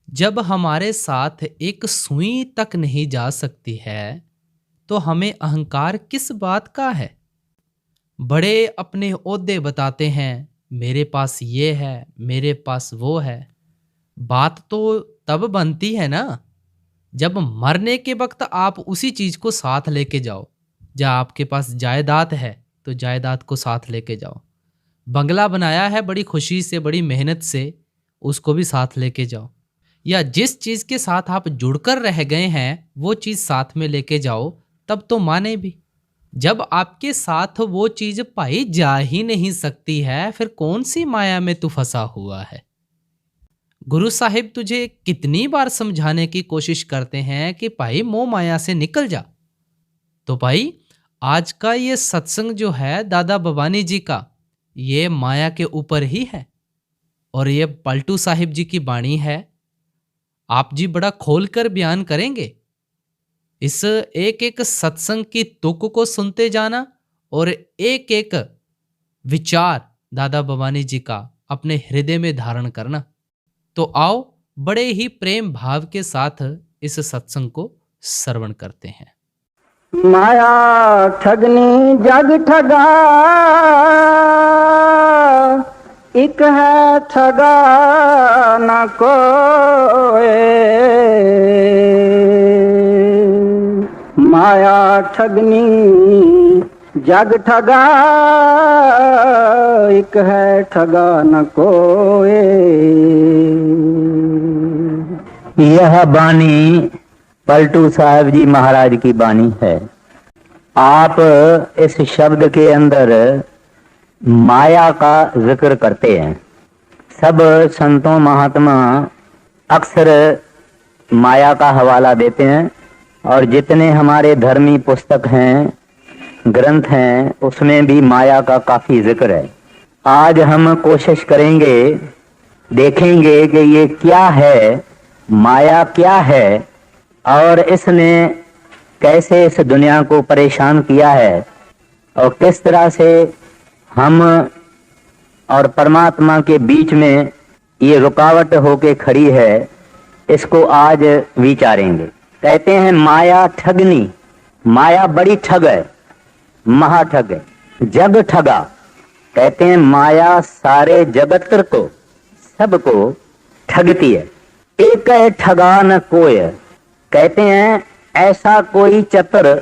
जब हमारे साथ एक सुई तक नहीं जा सकती है, तो हमें अहंकार किस बात का है? बड़े अपने ओहदे बताते हैं, मेरे पास ये है, मेरे पास वो है। बात तो तब बनती है ना, जब मरने के वक्त आप उसी चीज को साथ लेके जाओ। या आपके पास जायदाद है, तो जायदाद को साथ लेके जाओ। बंगला बनाया है बड़ी खुशी से, बड़ी मेहनत से, उसको भी साथ लेके जाओ। या जिस चीज के साथ आप जुड़कर रह गए हैं, वो चीज साथ में लेके जाओ, तब तो माने भी। जब आपके साथ वो चीज पाई जा ही नहीं सकती है, फिर कौन सी माया में तू फंसा हुआ है? गुरु साहिब तुझे कितनी बार समझाने की कोशिश करते हैं कि भाई मोह माया से निकल जा। तो भाई, आज का ये सत्संग जो है दादा भवानी जी का, ये माया के ऊपर ही है। और ये पलटू साहिब जी की बाणी है। आप जी बड़ा खोलकर बयान करेंगे। इस एक एक सत्संग की तुक को सुनते जाना और एक एक विचार दादा भवानी जी का अपने हृदय में धारण करना। तो आओ, बड़े ही प्रेम भाव के साथ इस सत्संग को श्रवण करते हैं। माया ठगनी जग ठगा, एक है ठगा न कोई। माया ठगनी जग ठगा, एक है ठगा न कोई। यह बानी पलटू साहब जी महाराज की बानी है। आप इस शब्द के अंदर माया का जिक्र करते हैं। सब संतों महात्मा अक्सर माया का हवाला देते हैं, और जितने हमारे धर्मी पुस्तक हैं, ग्रंथ हैं, उसमें भी माया का काफी जिक्र है। आज हम कोशिश करेंगे, देखेंगे कि ये क्या है, माया क्या है, और इसने कैसे इस दुनिया को परेशान किया है, और किस तरह से हम और परमात्मा के बीच में ये रुकावट होके खड़ी है। इसको आज विचारेंगे। कहते हैं माया ठगनी, माया बड़ी ठग है, महाठग है। जग ठगा, कहते हैं माया सारे जगत को, सबको ठगती है। एक है ठगा न कोय, कहते हैं ऐसा कोई चतुर,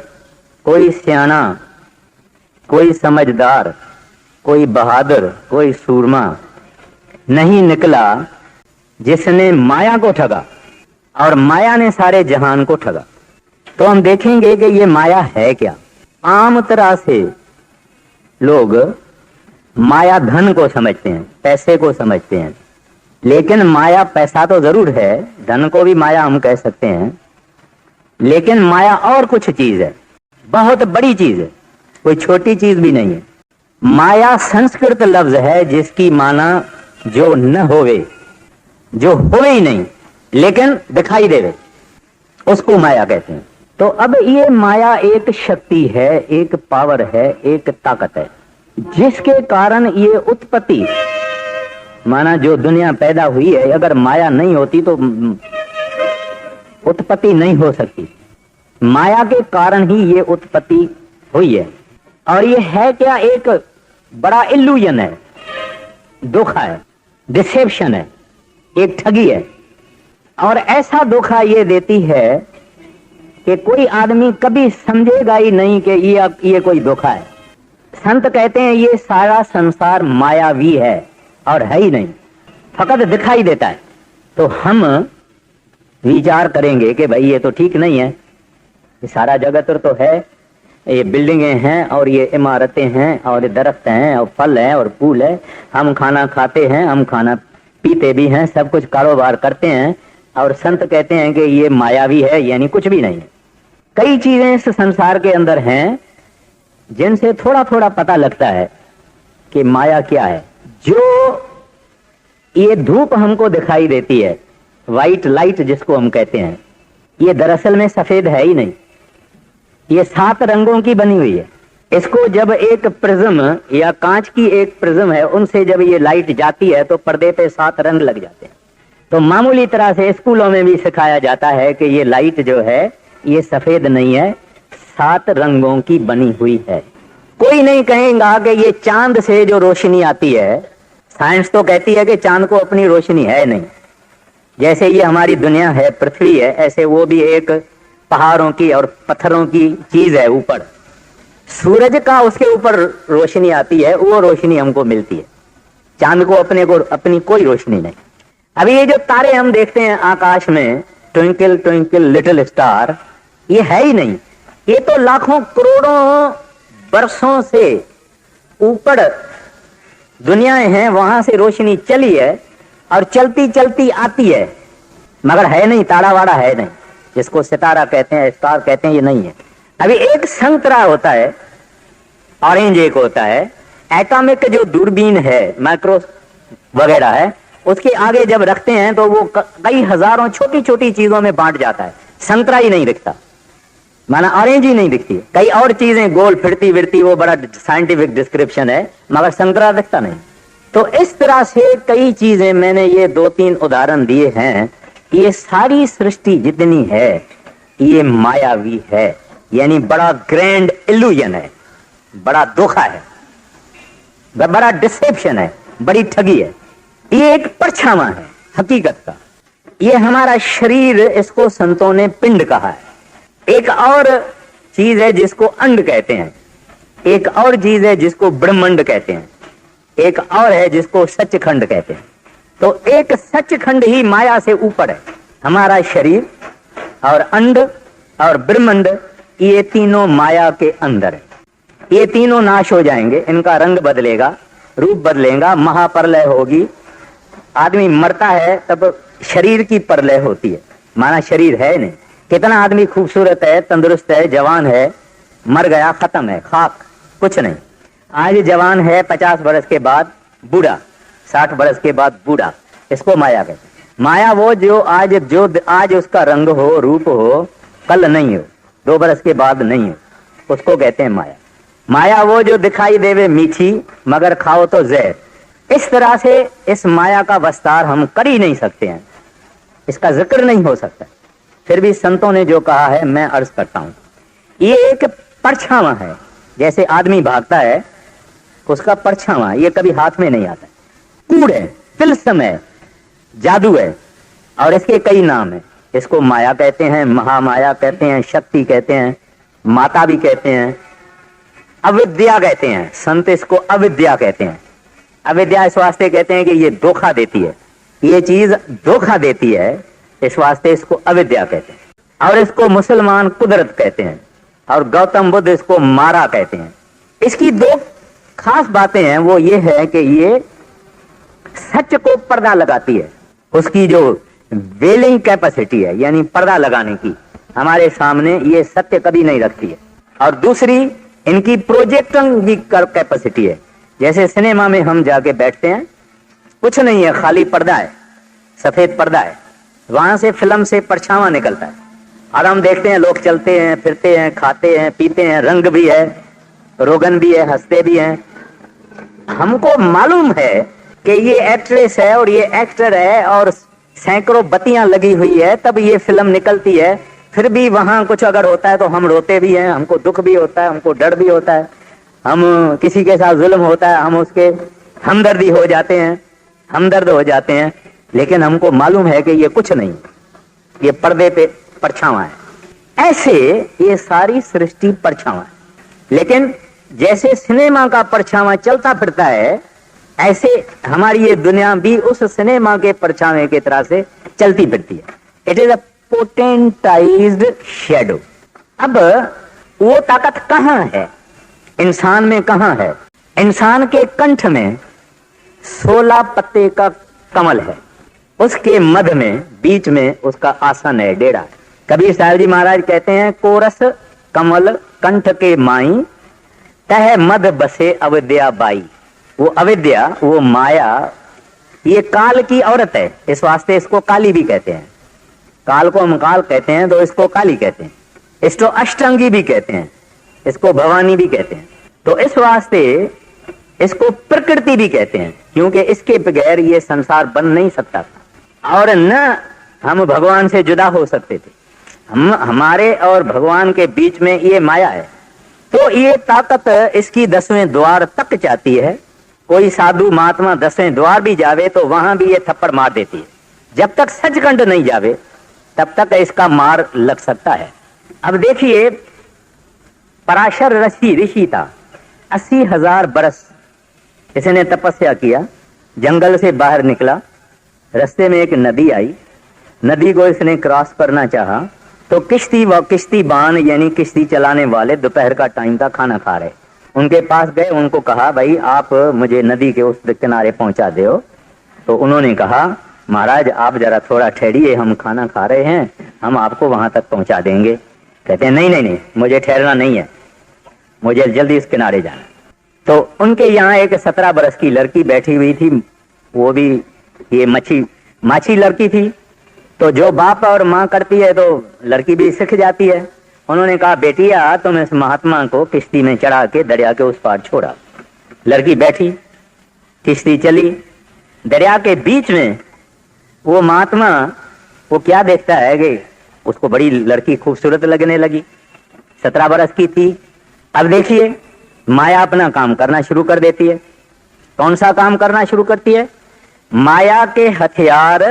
कोई सियाना, कोई समझदार, कोई बहादुर, कोई सूरमा नहीं निकला जिसने माया को ठगा, और माया ने सारे जहान को ठगा। तो हम देखेंगे कि ये माया है क्या। आम तरह से लोग माया धन को समझते हैं, पैसे को समझते हैं, लेकिन माया पैसा तो जरूर है, धन को भी माया हम कह सकते हैं, लेकिन माया और कुछ चीज है, बहुत बड़ी चीज है, कोई छोटी चीज भी नहीं है। माया संस्कृत लफ्ज है जिसकी माना जो न होवे, जो होवे ही नहीं लेकिन दिखाई देवे, उसको माया कहते हैं। तो अब ये माया एक शक्ति है, एक पावर है, एक ताकत है, जिसके कारण ये उत्पत्ति, माना जो दुनिया पैदा हुई है, अगर माया नहीं होती तो उत्पत्ति नहीं हो सकती। माया के कारण ही ये उत्पत्ति हुई है। और ये है क्या, एक बड़ा इल्यूजन है, धोखा है, डिसेप्शन है, एक ठगी है। और ऐसा धोखा ये देती है कि कोई आदमी कभी समझेगा ही नहीं कि ये कोई धोखा है। संत कहते हैं ये सारा संसार मायावी है और है ही नहीं, फकत दिखाई देता है। तो हम विचार करेंगे कि भाई ये तो ठीक नहीं है, ये सारा जगत तो है, ये बिल्डिंगें हैं और ये इमारतें हैं और ये दरख्त हैं और फल हैं और फूल है, हम खाना खाते हैं, हम खाना पीते भी हैं, सब कुछ कारोबार करते हैं, और संत कहते हैं कि ये मायावी है, यानी कुछ भी नहीं है। कई चीजें इस संसार के अंदर हैं जिनसे थोड़ा थोड़ा पता लगता है कि माया क्या है। जो ये धूप हमको दिखाई देती है, व्हाइट लाइट जिसको हम कहते हैं, ये दरअसल में सफेद है ही नहीं, ये 7 रंगों की बनी हुई है। इसको जब एक प्रिज्म या कांच की एक प्रिज्म है, उनसे जब ये लाइट जाती है तो पर्दे पे 7 रंग लग जाते हैं। तो मामूली तरह से स्कूलों में भी सिखाया जाता है कि ये लाइट जो है ये सफेद नहीं है, 7 रंगों की बनी हुई है। कोई नहीं कहेगा कि ये चांद से जो रोशनी आती है, साइंस तो कहती है कि चांद को अपनी रोशनी है नहीं। जैसे ये हमारी दुनिया है, पृथ्वी है, ऐसे वो भी एक पहाड़ों की और पत्थरों की चीज है। ऊपर सूरज का उसके ऊपर रोशनी आती है, वो रोशनी हमको मिलती है। चांद को अपनी कोई रोशनी नहीं। अभी ये जो तारे हम देखते हैं आकाश में, ट्विंकल ट्विंकल लिटिल स्टार, ये है ही नहीं। ये तो लाखों करोड़ों वर्षों से ऊपर दुनियाएं हैं, वहां से रोशनी चली है और चलती चलती आती है, मगर है नहीं, ताड़ा वाड़ा है नहीं। जिसको सितारा कहते हैं, स्टार कहते हैं, ये नहीं है। अभी एक संतरा होता है, ऑरेंज एक होता है, एटॉमिक जो दूरबीन है, माइक्रो वगैरह है, उसके आगे जब रखते हैं तो वो कई हजारों छोटी छोटी चीजों में बांट जाता है। संतरा ही नहीं दिखता, माना ऑरेंज ही नहीं दिखती। कई और चीजें गोल फिरती विरती, वो बड़ा साइंटिफिक डिस्क्रिप्शन है, मगर संतरा दिखता नहीं। तो इस तरह से कई चीजें, मैंने ये 2-3 उदाहरण दिए हैं। ये सारी सृष्टि जितनी है ये मायावी है, यानी बड़ा ग्रैंड इल्यूजन है, बड़ा धोखा है, बड़ा डिसेप्शन है, बड़ी ठगी है। ये एक परछावा है हकीकत का। ये हमारा शरीर, इसको संतों ने पिंड कहा है। एक और चीज है जिसको अंड कहते हैं, एक और चीज है जिसको ब्रह्मांड कहते हैं, एक और है जिसको सचखंड कहते हैं। तो एक सचखंड ही माया से ऊपर है। हमारा शरीर और अंड और ब्रह्मांड, ये तीनों माया के अंदर है। ये तीनों नाश हो जाएंगे, इनका रंग बदलेगा, रूप बदलेगा, महाप्रलय होगी। आदमी मरता है तब शरीर की प्रलय होती है, माना शरीर है नहीं। कितना आदमी खूबसूरत है, तंदुरुस्त है, जवान है, मर गया, खत्म है, खाक, कुछ नहीं। आज जवान है, 50 वर्ष के बाद बूढ़ा, 60 वर्ष के बाद बूढ़ा, इसको माया कहते हैं। माया वो जो आज उसका रंग हो, रूप हो, कल नहीं हो, 2 वर्ष के बाद नहीं हो, उसको कहते हैं माया। माया वो जो दिखाई देवे मीठी, मगर खाओ तो जहर। इस तरह से इस माया का विस्तार हम कर ही नहीं सकते हैं, इसका जिक्र नहीं हो सकता। फिर भी संतों ने जो कहा है मैं अर्ज करता हूं। ये एक परछावा है, जैसे आदमी भागता है उसका परछावा, ये कभी हाथ में नहीं आता। कूड़ है, तिलस्म है, जादू है, और इसके कई नाम है। इसको माया कहते हैं, महामाया कहते हैं, शक्ति कहते हैं, माता भी कहते हैं, अविद्या कहते हैं। संत इसको अविद्या कहते हैं। अविद्या इस वास्ते कहते हैं कि ये धोखा देती है, ये चीज धोखा देती है, इस वास्ते इसको अविद्या कहते हैं। और इसको मुसलमान कुदरत कहते हैं, और गौतम बुद्ध इसको मारा कहते हैं। इसकी 2 खास बातें हैं, वो ये है कि ये सच को पर्दा लगाती है। उसकी जो वेलिंग कैपेसिटी है, यानी पर्दा लगाने की, हमारे सामने ये सत्य कभी नहीं रखती है। और दूसरी, इनकी प्रोजेक्टिंग की कैपेसिटी है। जैसे सिनेमा में हम जाके बैठते हैं, कुछ नहीं है, खाली पर्दा है, सफेद पर्दा है, वहां से फिल्म से परछावा निकलता है और हम देखते हैं, लोग चलते हैं, फिरते हैं, खाते हैं, पीते हैं, रंग भी है, रोगन भी है, हंसते भी हैं। हमको मालूम है कि ये एक्ट्रेस है और ये एक्टर है और सैकड़ों बत्तियां लगी हुई है, तब ये फिल्म निकलती है। फिर भी वहां कुछ अगर होता है तो हम रोते भी हैं, हमको दुख भी होता है, हमको डर भी होता है। हम किसी के साथ जुल्म होता है, हम उसके हमदर्दी हो जाते हैं, हमदर्द हो जाते हैं। लेकिन हमको मालूम है कि ये कुछ नहीं, ये पर्दे पे परछावा है। ऐसे ये सारी सृष्टि परछावा है। लेकिन जैसे सिनेमा का परछावा चलता फिरता है, ऐसे हमारी ये दुनिया भी उस सिनेमा के परछावे की तरह से चलती फिरती है। It is a potentized shadow. अब वो ताकत कहां है, इंसान में कहां है? इंसान के कंठ में 16 पत्ते का कमल है, उसके मध्य में बीच में उसका आसन है, डेरा है। कबीर साहब जी महाराज कहते हैं, कोरस कमल कंठ के माई, तह मध बसे अविद्या बाई। वो अविद्या, वो माया, ये काल की औरत है, इस वास्ते इसको काली भी कहते हैं। काल को हम काल कहते हैं तो इसको काली कहते हैं। इसको अष्टांगी भी कहते हैं, इसको भवानी भी कहते हैं। तो इस वास्ते इसको प्रकृति भी कहते हैं, क्योंकि इसके बगैर ये संसार बन नहीं सकता था। और न हम भगवान से जुदा हो सकते थे। हमारे और भगवान के बीच में ये माया है। तो ये ताकत इसकी 10वें द्वार तक जाती है। कोई साधु महात्मा 10वें द्वार भी जावे तो वहां भी ये थप्पड़ मार देती है। जब तक सचखंड नहीं जावे तब तक इसका मार लग सकता है। अब देखिए, पराशर ऋषि था, 80,000 बरस इसने तपस्या किया, जंगल से बाहर निकला, रास्ते में एक नदी आई, नदी को इसने क्रॉस करना चाहा तो किश्तीबान यानी किश्ती चलाने वाले दोपहर का टाइम था, खाना खा रहे, उनके पास गए, उनको कहा भाई आप मुझे नदी के उस किनारे पहुंचा दो। तो उन्होंने कहा महाराज आप जरा थोड़ा ठहरिए, हम खाना खा रहे हैं, हम आपको वहां तक पहुंचा देंगे। कहते हैं नहीं नहीं नहीं, मुझे ठहरना नहीं है, मुझे जल्दी इस किनारे जाना। तो उनके यहाँ एक 17 बरस की लड़की बैठी हुई थी, वो भी ये माछी लड़की थी। तो जो बाप और माँ करती है तो लड़की भी सीख जाती है। उन्होंने कहा बेटिया तुम इस महात्मा को किश्ती में चढ़ा के दरिया के उस पार छोड़ा। लड़की बैठी, किश्ती चली, दरिया के बीच में वो महात्मा वो क्या देखता है कि उसको बड़ी लड़की खूबसूरत लगने लगी, 17 बरस की थी। अब देखिए माया अपना काम करना शुरू कर देती है। कौन सा काम करना शुरू करती है? माया के हथियार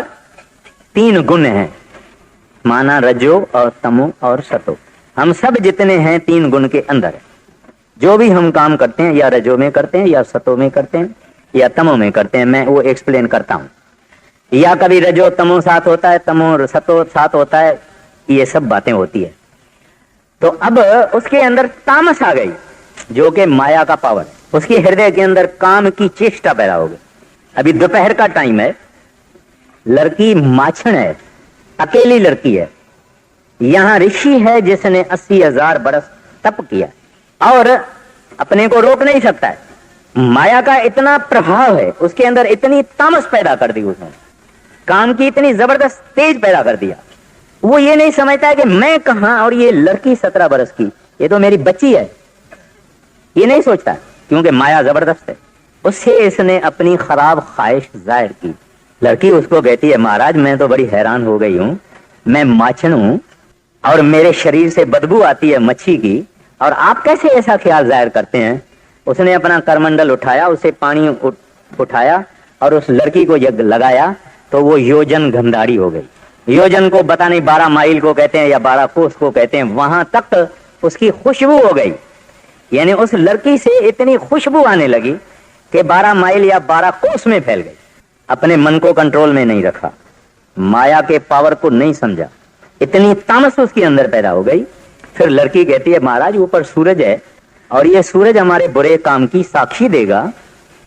3 गुण हैं, माना रजो और तमो और सतो। हम सब जितने हैं 3 गुण के अंदर है। जो भी हम काम करते हैं या रजो में करते हैं या सतो में करते हैं या तमो में करते हैं, मैं वो एक्सप्लेन करता हूं। या कभी रजो तमो साथ होता है, तमो सतो साथ होता है, ये सब बातें होती है। तो अब उसके अंदर तामस आ गई जो कि माया का पावर है। उसके हृदय के अंदर काम की चेष्टा पैदा हो गई। अभी दोपहर का टाइम है, लड़की माछण है, अकेली लड़की है। यहां ऋषि है जिसने 80,000 बरस तप किया और अपने को रोक नहीं सकता है। माया का इतना प्रभाव है, उसके अंदर इतनी तामस पैदा कर दी उसने, काम की इतनी जबरदस्त तेज पैदा कर दिया। वो ये नहीं समझता है कि मैं कहां और ये लड़की 17 बरस की, ये तो मेरी बच्ची है, ये नहीं सोचता है, क्योंकि माया जबरदस्त है। उससे इसने अपनी खराब ख्वाहिश जाहिर की। लड़की उसको कहती है महाराज मैं तो बड़ी हैरान हो गई हूं, मैं माछण हूं और मेरे शरीर से बदबू आती है मच्छी की, और आप कैसे ऐसा ख्याल जाहिर करते हैं। उसने अपना करमंडल उठाया, उसे पानी उठाया और उस लड़की को जब लगाया तो वो योजन गंधारी हो गई। योजन को पता नहीं 12 माइल को कहते हैं या 12 कोस को कहते हैं, वहां तक उसकी खुशबू हो गई। यानी उस लड़की से इतनी खुशबू आने लगी कि 12 माइल या 12 कोस में फैल गई। अपने मन को कंट्रोल में नहीं रखा, माया के पावर को नहीं समझा, इतनी तामस उसके अंदर पैदा हो गई। फिर लड़की कहती है महाराज ऊपर सूरज है और ये सूरज हमारे बुरे काम की साक्षी देगा।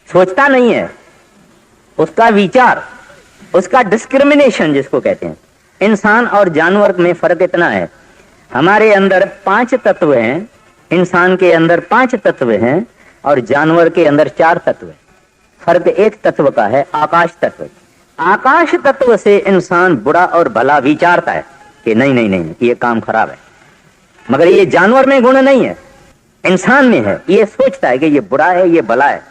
सोचता नहीं है, उसका विचार, उसका डिस्क्रिमिनेशन जिसको कहते हैं। इंसान और जानवर में फर्क इतना है, हमारे अंदर 5 तत्व हैं, इंसान के अंदर 5 तत्व हैं और जानवर के अंदर 4 तत्व हैं। फर्क एक तत्व का है, आकाश तत्व। आकाश तत्व से इंसान बुरा और भला विचारता है कि नहीं नहीं नहीं ये काम खराब है, मगर ये जानवर में गुण नहीं है, इंसान में है। ये सोचता है कि ये बुरा है, ये भला है,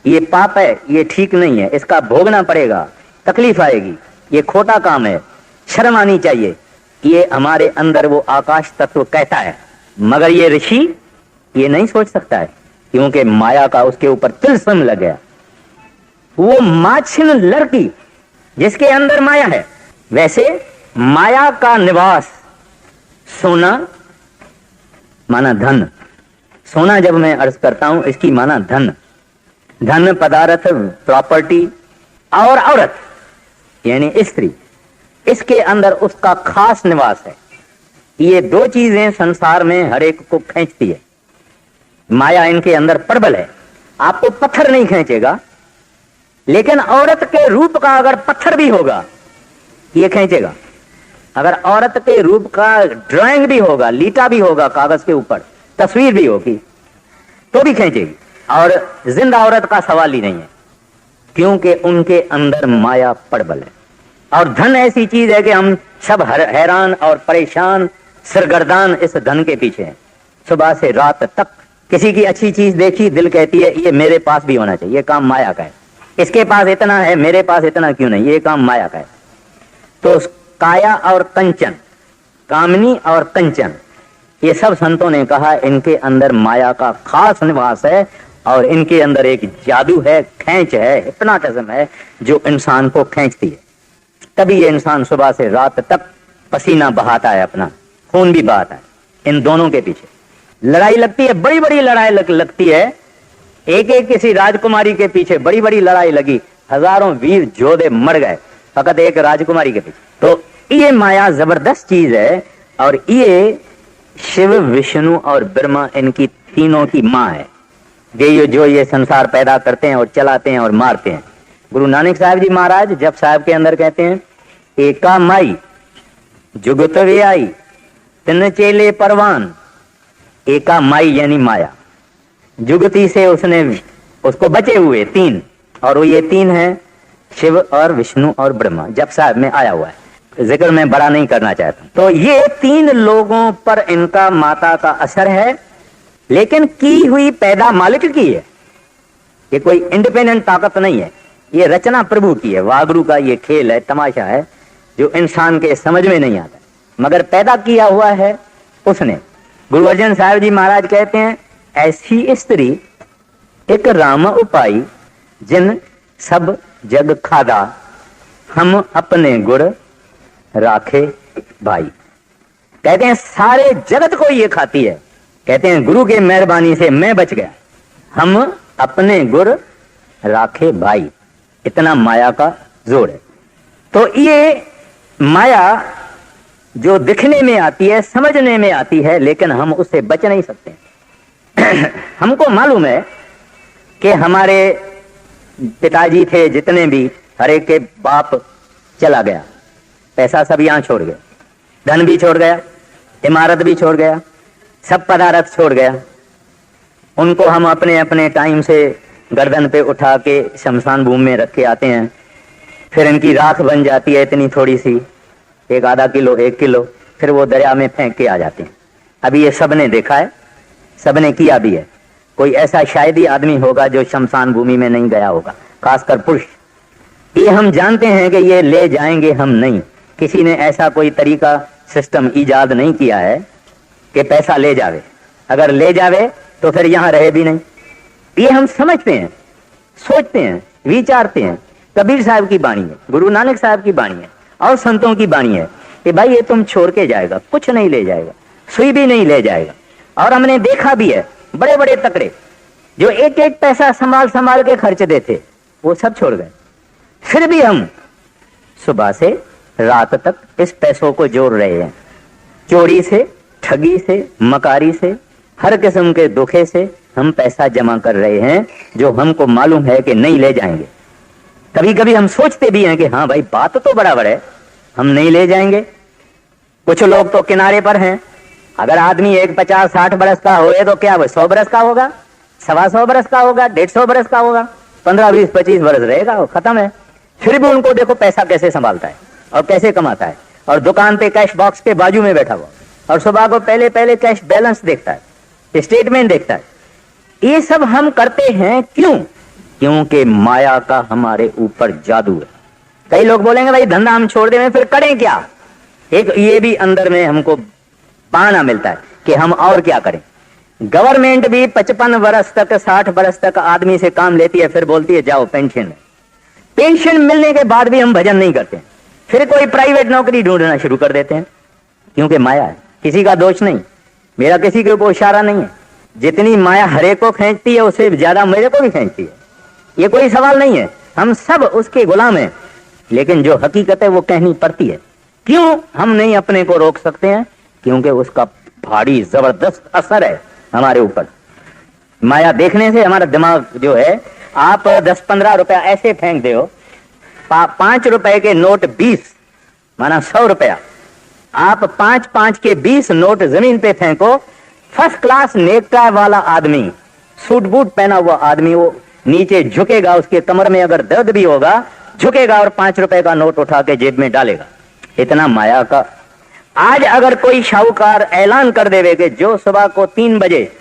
ये पाप है, ये ठीक नहीं है, इसका भोगना पड़ेगा, तकलीफ आएगी, ये खोटा काम है, शर्म आनी चाहिए। ये हमारे अंदर वो आकाश तत्व कहता है। मगर ये ऋषि ये नहीं सोच सकता है, क्योंकि माया का उसके ऊपर तिलस्म लग गया। वो माछिन लड़की जिसके अंदर माया है, वैसे माया का निवास सोना माना धन। सोना जब मैं अर्ज करता हूं इसकी माना धन, धन पदार्थ प्रॉपर्टी, और औरत यानी स्त्री, इसके अंदर उसका खास निवास है। ये 2 चीजें संसार में हर एक को खींचती है। माया इनके अंदर प्रबल है, आपको पत्थर नहीं खींचेगा, लेकिन औरत के रूप का अगर पत्थर भी होगा ये खींचेगा। अगर औरत के रूप का ड्राइंग भी होगा, लीटा भी होगा कागज के ऊपर, तस्वीर भी होगी तो भी खींचेगी। और जिंदा औरत का सवाल ही नहीं है, क्योंकि उनके अंदर माया प्रबल है। और धन ऐसी चीज है कि हम सब हैरान और परेशान, सरगर्दान इस धन के पीछे हैं। सुबह से रात तक किसी की अच्छी चीज देखी, दिल कहती है ये मेरे पास भी होना चाहिए, ये काम माया का है। इसके पास इतना है, मेरे पास इतना क्यों नहीं, ये काम माया का है। तो काया और कंचन, कामनी और कंचन, ये सब संतों ने कहा इनके अंदर माया का खास निवास है और इनके अंदर एक जादू है, खेच है, हिप्नोटिज्म है जो इंसान को खींचती है। तभी ये इंसान सुबह से रात तक पसीना बहाता है, अपना खून भी बहाता है। इन दोनों के पीछे लड़ाई लगती है, बड़ी बड़ी लड़ाई लगती है। एक एक किसी राजकुमारी के पीछे बड़ी बड़ी लड़ाई लगी, हजारों वीर योद्धे मर गए फकत एक राजकुमारी के पीछे। तो ये माया जबरदस्त चीज है और ये शिव, विष्णु और ब्रह्मा, इनकी तीनों की माँ है। ये जो ये संसार पैदा करते हैं और चलाते हैं और मारते हैं। गुरु नानक साहब जी महाराज जप साहब के अंदर कहते हैं, एका माई जुगत वे आई तिन चेले परवान। एका माई यानी माया, जुगती से उसने उसको बचे हुए तीन, और वो ये तीन है शिव और विष्णु और ब्रह्मा। जप साहब में आया हुआ है, जिक्र मैं बड़ा नहीं करना चाहता। तो ये तीन लोगों पर इनका माता का असर है, लेकिन की हुई पैदा मालिक की है। ये कोई इंडिपेंडेंट ताकत नहीं है, ये रचना प्रभु की है। वागरू का ये खेल है, तमाशा है जो इंसान के समझ में नहीं आता, मगर पैदा किया हुआ है उसने। गुरु अर्जन साहब जी महाराज कहते हैं, ऐसी स्त्री एक राम उपाई जिन सब जग खादा, हम अपने गुर राखे भाई। कहते हैं सारे जगत को ये खाती है। कहते हैं गुरु के मेहरबानी से मैं बच गया, हम अपने गुर राखे भाई। इतना माया का जोर है। तो ये माया जो दिखने में आती है, समझने में आती है, लेकिन हम उससे बच नहीं सकते। हमको मालूम है कि हमारे पिताजी थे जितने भी, हर एक के बाप चला गया, पैसा सब यहां छोड़ गया, धन भी छोड़ गया, इमारत भी छोड़ गया, सब पदार्थ छोड़ गया। उनको हम अपने अपने टाइम से गर्दन पे उठा के शमशान भूमि में रख के आते हैं। फिर इनकी राख बन जाती है इतनी थोड़ी सी, एक आधा किलो, 1 किलो, फिर वो दरिया में फेंक के आ जाते हैं। अभी ये सबने देखा है, सबने किया भी है। कोई ऐसा शायद ही आदमी होगा जो शमशान भूमि में नहीं गया होगा, खासकर पुरुष। ये हम जानते हैं कि ये ले जाएंगे, हम नहीं। किसी ने ऐसा कोई तरीका, सिस्टम इजाद नहीं किया है कि पैसा ले जावे। अगर ले जावे तो फिर यहां रहे भी नहीं। ये हम समझते हैं, सोचते हैं, विचारते हैं। कबीर साहब की बाणी है, गुरु नानक साहब की बाणी है और संतों की बाणी है कि भाई ये तुम छोड़ के जाएगा, कुछ नहीं ले जाएगा, सुई भी नहीं ले जाएगा। और हमने देखा भी है, बड़े बड़े तकड़े जो एक एक पैसा संभाल संभाल के खर्च देते, वो सब छोड़ गए। फिर भी हम सुबह से रात तक इस पैसों को जोड़ रहे हैं। चोरी से, ठगी से, मकारी से, हर किस्म के धोखे से हम पैसा जमा कर रहे हैं, जो हमको मालूम है कि नहीं ले जाएंगे। कभी कभी हम सोचते भी हैं कि हाँ भाई बात तो बराबर है, हम नहीं ले जाएंगे। कुछ लोग तो किनारे पर हैं। अगर आदमी एक 50-60 बरस का हो तो क्या वो 100 बरस का होगा, 125 बरस का होगा, 150 बरस का होगा, 15, 20, 25 बरस रहेगा, वो खत्म है। फिर भी उनको देखो पैसा कैसे संभालता है और कैसे कमाता है, और दुकान पे कैश बॉक्स के बाजू में बैठा हुआ, और सुबह को पहले पहले कैश बैलेंस देखता है, स्टेटमेंट देखता है। ये सब हम करते हैं क्यों? क्योंकि माया का हमारे ऊपर जादू है। कई लोग बोलेंगे भाई धंधा हम छोड़ दें, फिर करें क्या? एक ये भी अंदर में हमको बहाना मिलता है कि हम और क्या करें। गवर्नमेंट भी 55 बरस तक, 60 बरस तक आदमी से काम लेती है, फिर बोलती है जाओ पेंशन में। पेंशन मिलने के बाद भी हम भजन नहीं करते, फिर कोई प्राइवेट नौकरी ढूंढना शुरू कर देते हैं, क्योंकि माया है। किसी का दोष नहीं, मेरा किसी के ऊपर इशारा नहीं है। जितनी माया हरे को खींचती है उससे ज्यादा मेरे को भी खींचती है, ये कोई सवाल नहीं है। हम सब उसके गुलाम हैं, लेकिन जो हकीकत है वो कहनी पड़ती है। क्यों हम नहीं अपने को रोक सकते हैं? क्योंकि उसका भारी जबरदस्त असर है हमारे ऊपर। माया देखने से हमारा दिमाग जो है, आप 10-15 रुपया ऐसे फेंक दे हो, 5 रुपए के नोट 20 माना 100 रुपया, आप 5-5 के 20 नोट जमीन पे फेंको, फर्स्ट क्लास नेकटा वाला आदमी, सूट बूट पहना हुआ आदमी, वो नीचे झुकेगा, उसके कमर में अगर दर्द भी होगा झुकेगा और 5 रुपए का नोट उठा के जेब में डालेगा। इतना माया का। आज अगर कोई शाहूकार ऐलान कर देवे कि जो सुबह को 3 बजे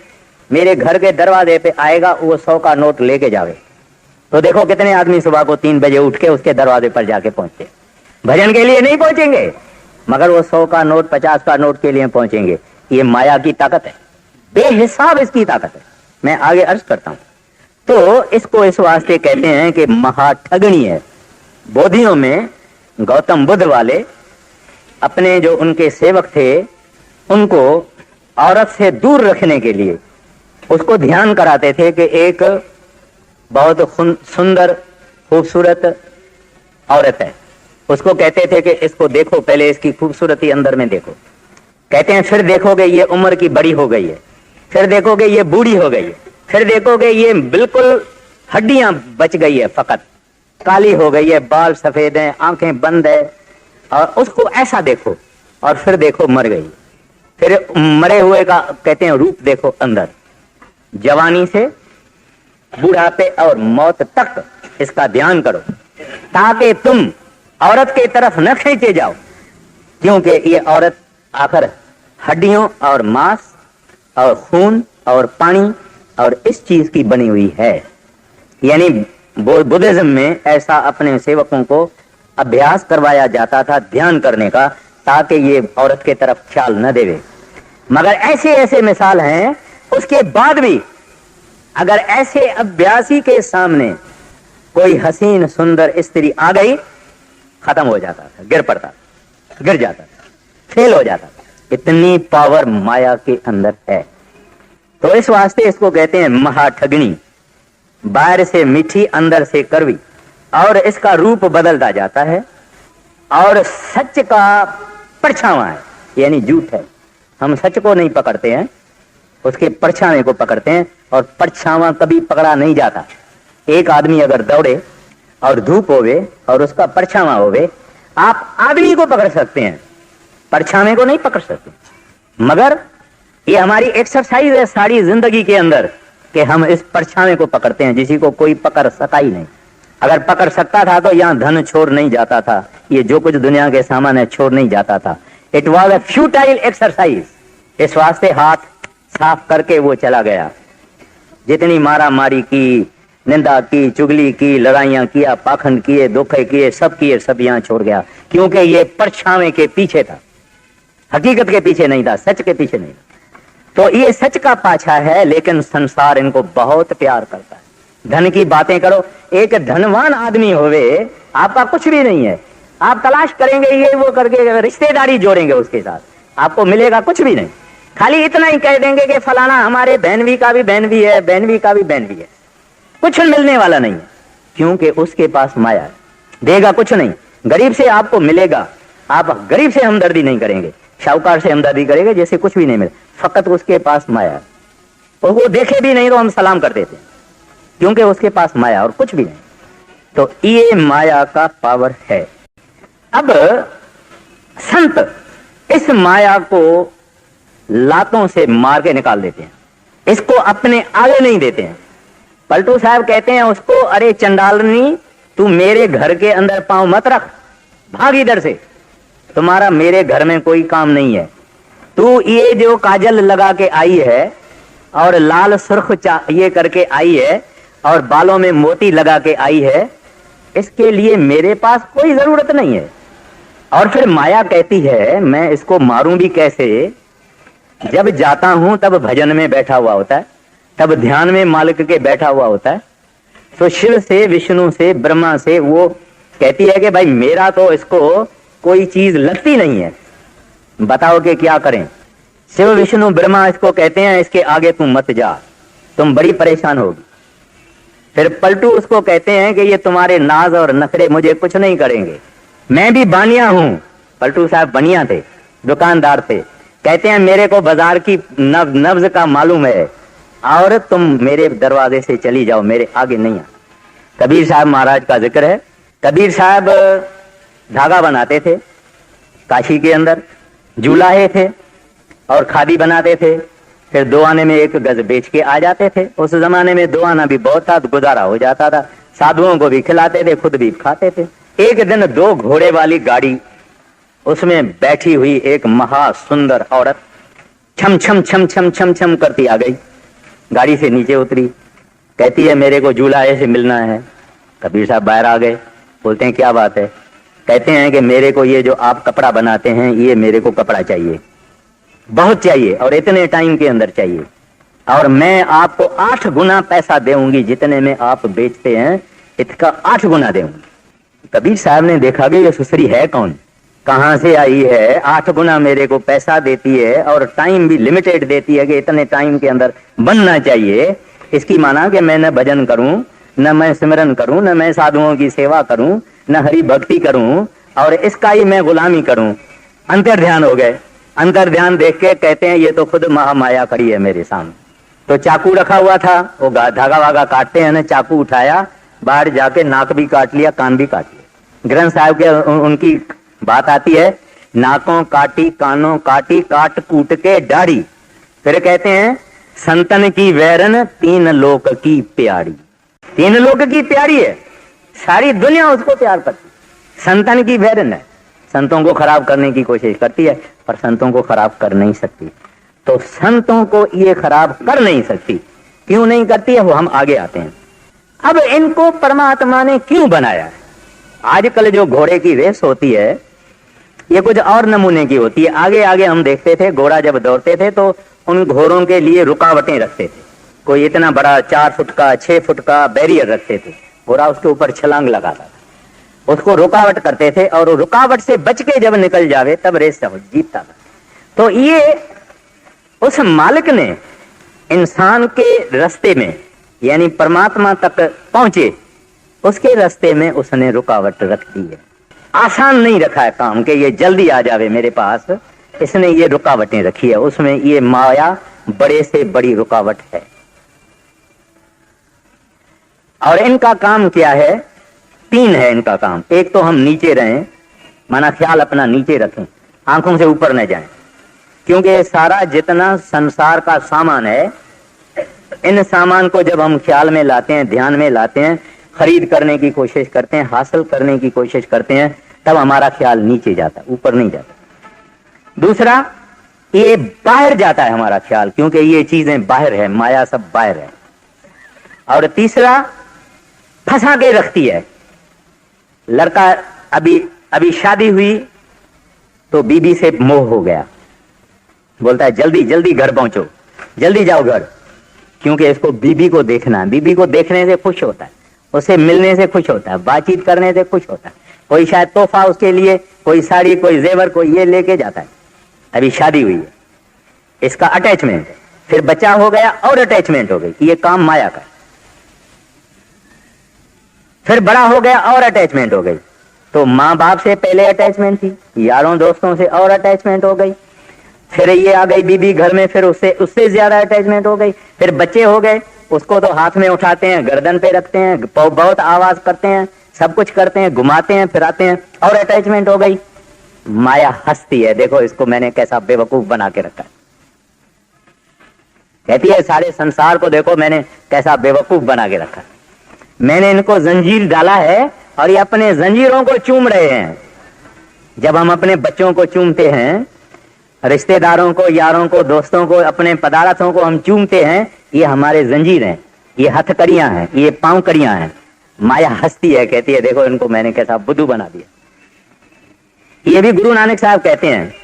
मेरे घर के दरवाजे पे आएगा वो 100 का नोट लेके जावे, तो देखो कितने आदमी सुबह को 3 बजे उठ के उसके दरवाजे पर जाके पहुंचते। भजन के लिए नहीं पहुंचेंगे, मगर वो 100 का नोट 50 का नोट के लिए पहुंचेंगे। ये माया की ताकत है, बेहिसाब इसकी ताकत है। मैं आगे अर्ज करता हूं। तो इसको इस वास्ते कहते हैं कि महाठगनी है। बोधियों में गौतम बुद्ध वाले अपने जो उनके सेवक थे उनको औरत से दूर रखने के लिए उसको ध्यान कराते थे कि एक बहुत सुंदर खूबसूरत औरत है, उसको कहते थे कि इसको देखो, पहले इसकी खूबसूरती अंदर में देखो। कहते हैं फिर देखोगे ये उम्र की बड़ी हो गई है, फिर देखोगे ये बूढ़ी हो गई है, फिर देखोगे ये बिल्कुल हड्डियां बच गई है, फकत काली हो गई है, बाल सफेद हैं, आंखें बंद है, और उसको ऐसा देखो। और फिर देखो मर गई, फिर मरे हुए का कहते हैं रूप देखो अंदर। जवानी से बुढ़ापे और मौत तक इसका ध्यान करो, ताकि तुम औरत के तरफ न खींचे जाओ, क्योंकि ये औरत आखिर हड्डियों और मांस और खून और पानी और इस चीज की बनी हुई है। यानी बुद्धिज्म में ऐसा अपने सेवकों को अभ्यास करवाया जाता था ध्यान करने का, ताकि ये औरत के तरफ ख्याल न देवे। मगर ऐसे ऐसे मिसाल हैं, उसके बाद भी अगर ऐसे अभ्यासी के सामने कोई हसीन सुंदर स्त्री आ गई, खत्म हो जाता था, गिर पड़ता, गिर जाता था, फेल हो जाता था। इतनी पावर माया के अंदर है। तो इस वास्ते इसको कहते हैं महाठगनी। बाहर से मीठी, अंदर से कड़वी, और इसका रूप बदलता जाता है, और सच का परछावा है, यानी झूठ है। हम सच को नहीं पकड़ते हैं, उसके परछावे को पकड़ते हैं, और परछावा कभी पकड़ा नहीं जाता। एक आदमी अगर दौड़े और धूप होवे और उसका परछावा होवे, आप आदमी को पकड़ सकते हैं, परछावे को नहीं पकड़ सकते। मगर ये हमारी एक्सरसाइज है सारी जिंदगी के अंदर कि हम इस परछावे को पकड़ते हैं, जिसी को कोई पकड़ सका ही नहीं। अगर पकड़ सकता था तो यहाँ धन छोड़ नहीं जाता था, ये जो कुछ दुनिया के सामान है छोड़ नहीं जाता था। It was a futile exercise. इस वास्ते हाथ साफ करके वो चला गया। जितनी मारा मारी की, निंदा की, चुगली की, लड़ाइयां किया, पाखंड किए, धोखे किए, सब यहाँ छोड़ गया, क्योंकि ये परछावे के पीछे था, हकीकत के पीछे नहीं था, सच के पीछे नहीं था। तो ये सच का पाछा है, लेकिन संसार इनको बहुत प्यार करता है। धन की बातें करो, एक धनवान आदमी होवे, आपका कुछ भी नहीं है, आप तलाश करेंगे ये वो करके रिश्तेदारी जोड़ेंगे उसके साथ, आपको मिलेगा कुछ भी नहीं। खाली इतना ही कह देंगे कि फलाना हमारे बहनवी का भी बहनवी है, बहनवी का भी बहनवी है, कुछ मिलने वाला नहीं है, क्योंकि उसके पास माया है, देगा कुछ नहीं। गरीब से आपको मिलेगा, आप गरीब से हमदर्दी नहीं करेंगे, शाहूकार से हमदर्दी करेंगे जैसे कुछ भी नहीं मिले, फकत उसके पास माया है। और वो देखे भी नहीं तो हम सलाम कर देते हैं, क्योंकि उसके पास माया और कुछ भी नहीं। तो ये माया का पावर है। अब संत इस माया को लातों से मार के निकाल देते हैं, इसको अपने आगे नहीं देते हैं। पलटू साहब कहते हैं उसको, अरे चंडालनी तू मेरे घर के अंदर पांव मत रख, भाग इधर से, तुम्हारा मेरे घर में कोई काम नहीं है। तू ये जो काजल लगा के आई है और लाल सुर्ख ये करके आई है और बालों में मोती लगा के आई है, इसके लिए मेरे पास कोई जरूरत नहीं है। और फिर माया कहती है मैं इसको मारूं भी कैसे, जब जाता हूं तब भजन में बैठा हुआ होता है, तब ध्यान में मालिक के बैठा हुआ होता है। तो शिव से, विष्णु से, ब्रह्मा से वो कहती है कि भाई मेरा तो इसको कोई चीज लगती नहीं है, बताओ कि क्या करें। शिव, विष्णु, ब्रह्मा इसको कहते हैं इसके आगे तुम मत जा, तुम बड़ी परेशान होगी। फिर पलटू उसको कहते हैं कि ये तुम्हारे नाज और नखरे मुझे कुछ नहीं करेंगे, मैं भी बानिया हूं। पलटू साहब बनिया थे, दुकानदार थे। कहते हैं मेरे को बाजार की नब्ज का मालूम है, और तुम मेरे दरवाजे से चली जाओ, मेरे आगे नहीं आ। कबीर साहब महाराज का जिक्र है। कबीर साहब धागा बनाते थे, काशी के अंदर जुलाहे थे और खादी बनाते थे। फिर 2 आने में 1 गज बेच के आ जाते थे। उस जमाने में 2 आना भी बहुत था, गुजारा हो जाता था, साधुओं को भी खिलाते थे, खुद भी खाते थे। एक दिन 2 घोड़े वाली गाड़ी, उसमें बैठी हुई एक महा सुंदर औरत छम छम छम छम छम छम करती आ गई, गाड़ी से नीचे उतरी, कहती है मेरे को जुलाहे से मिलना है। कबीर साहब बाहर आ गए, बोलते हैं क्या बात है। कहते हैं कि मेरे को ये जो आप कपड़ा बनाते हैं, ये मेरे को कपड़ा चाहिए, बहुत चाहिए, और इतने टाइम के अंदर चाहिए, और मैं आपको 8 गुना पैसा देऊंगी, जितने में आप बेचते हैं इसका 8 गुना देऊंगी। कबीर साहब ने देखा कि ये सुसरी है कौन, कहां से आई है, 8 गुना मेरे को पैसा देती है और टाइम भी लिमिटेड देती है कि इतने टाइम के अंदर बनना चाहिए। इसकी माना कि मैं न भजन करूं, न मैं सिमरन करूं, न मैं साधुओं की सेवा करूं, न हरि भक्ति करूं, और इसका ही मैं गुलामी करूं। अंतर ध्यान हो गए। अंतर ध्यान देख के कहते हैं ये तो खुद महामाया खड़ी है मेरे सामने। तो चाकू रखा हुआ था, वो धागा वागा काटते हैं ना, चाकू उठाया, बाहर जाके नाक भी काट लिया, कान भी काट लिया। ग्रंथ साहब के उनकी बात आती है, नाकों काटी, कानों काटी, काट कूट के दाढ़ी। फिर कहते हैं संतन की वैरन 3 लोक की प्यारी। 3 लोक की प्यारी है, सारी दुनिया उसको प्यार करती। संतन की वैरन है, संतों को खराब करने की कोशिश करती है पर संतों को खराब कर नहीं सकती। तो संतों को ये खराब कर नहीं सकती। क्यों नहीं करती है वो हम आगे आते हैं। अब इनको परमात्मा ने क्यों बनाया है? आजकल जो घोड़े की रेस होती है ये कुछ और नमूने की होती है। आगे आगे हम देखते थे घोड़ा जब दौड़ते थे तो उन घोड़ों के लिए रुकावटें रखते थे। कोई इतना बड़ा 4 फुट का 6 फुट का बैरियर रखते थे, घोड़ा उसके ऊपर छलांग लगाता था, उसको रुकावट करते थे, और रुकावट से बच के जब निकल जावे तब रेस जीतता था। तो ये उस मालिक ने इंसान के रास्ते में यानी परमात्मा तक पहुंचे उसके रास्ते में उसने रुकावट रख दी है। आसान नहीं रखा है काम कि ये जल्दी आ जावे मेरे पास, इसने ये रुकावटें रखी है। उसमें ये माया बड़े से बड़ी रुकावट है। और इनका काम क्या है? 3 है इनका काम। एक तो हम नीचे रहें, माना ख्याल अपना नीचे रखें, आंखों से ऊपर न जाएं, क्योंकि सारा जितना संसार का सामान है, इन सामान को जब हम ख्याल में लाते हैं, ध्यान में लाते हैं, खरीद करने की कोशिश करते हैं, हासिल करने की कोशिश करते हैं, तब हमारा ख्याल नीचे जाता, ऊपर नहीं जाता। दूसरा, ये बाहर जाता है हमारा ख्याल, क्योंकि ये चीजें बाहर है, माया सब बाहर है। और तीसरा, फंसा के रखती है। लड़का अभी शादी हुई तो बीबी से मोह हो गया, बोलता है जल्दी जल्दी घर पहुंचो, जल्दी जाओ घर, क्योंकि इसको बीबी को देखना है। बीबी को देखने से खुश होता है, उससे मिलने से खुश होता है, बातचीत करने से खुश होता है। कोई शायद तोहफा उसके लिए, कोई साड़ी, कोई जेवर, कोई ये लेके जाता है। अभी शादी हुई है, इसका अटैचमेंट है। फिर बच्चा हो गया और अटैचमेंट हो गई, ये काम माया का। फिर बड़ा हो गया और अटैचमेंट हो गई। तो माँ बाप से पहले अटैचमेंट थी, यारों दोस्तों से और अटैचमेंट हो गई। फिर ये आ गई बीबी घर में, फिर उससे ज्यादा अटैचमेंट हो गई। फिर बच्चे हो गए, उसको तो हाथ में उठाते हैं, गर्दन पे रखते हैं, बहुत आवाज करते हैं, सब कुछ करते हैं, घुमाते हैं, फिराते हैं, और अटैचमेंट हो गई। माया हंसती है, देखो इसको मैंने कैसा बेवकूफ बना के रखा है। कहती है सारे संसार को देखो मैंने कैसा बेवकूफ बना के रखा है। मैंने इनको जंजीर डाला है और ये अपने जंजीरों को चूम रहे हैं। जब हम अपने बच्चों को चूमते हैं, रिश्तेदारों को, यारों को, दोस्तों को, अपने पदार्थों को हम चूमते हैं, ये हमारे जंजीर हैं, ये हथकड़ियां हैं, ये पांव कड़ियां हैं। माया हंसती है, कहती है देखो इनको मैंने कैसा बुद्धू बना दिया। ये भी गुरु नानक साहब कहते हैं,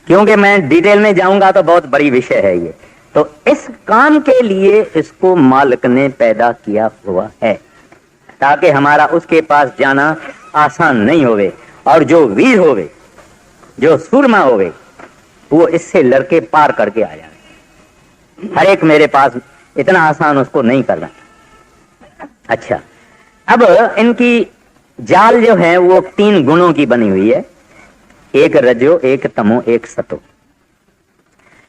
क्योंकि मैं डिटेल में जाऊंगा तो बहुत बड़ी विषय है ये। तो इस काम के लिए इसको मालिक ने पैदा किया हुआ है, ताकि हमारा उसके पास जाना आसान नहीं होवे। और जो वीर होवे, जो सूरमा होवे, वो इससे लड़के पार करके आ जाए। हर एक मेरे पास इतना आसान उसको नहीं करना। अच्छा, अब इनकी जाल जो है वो 3 गुणों की बनी हुई है, एक रजो, एक तमो, एक सतो।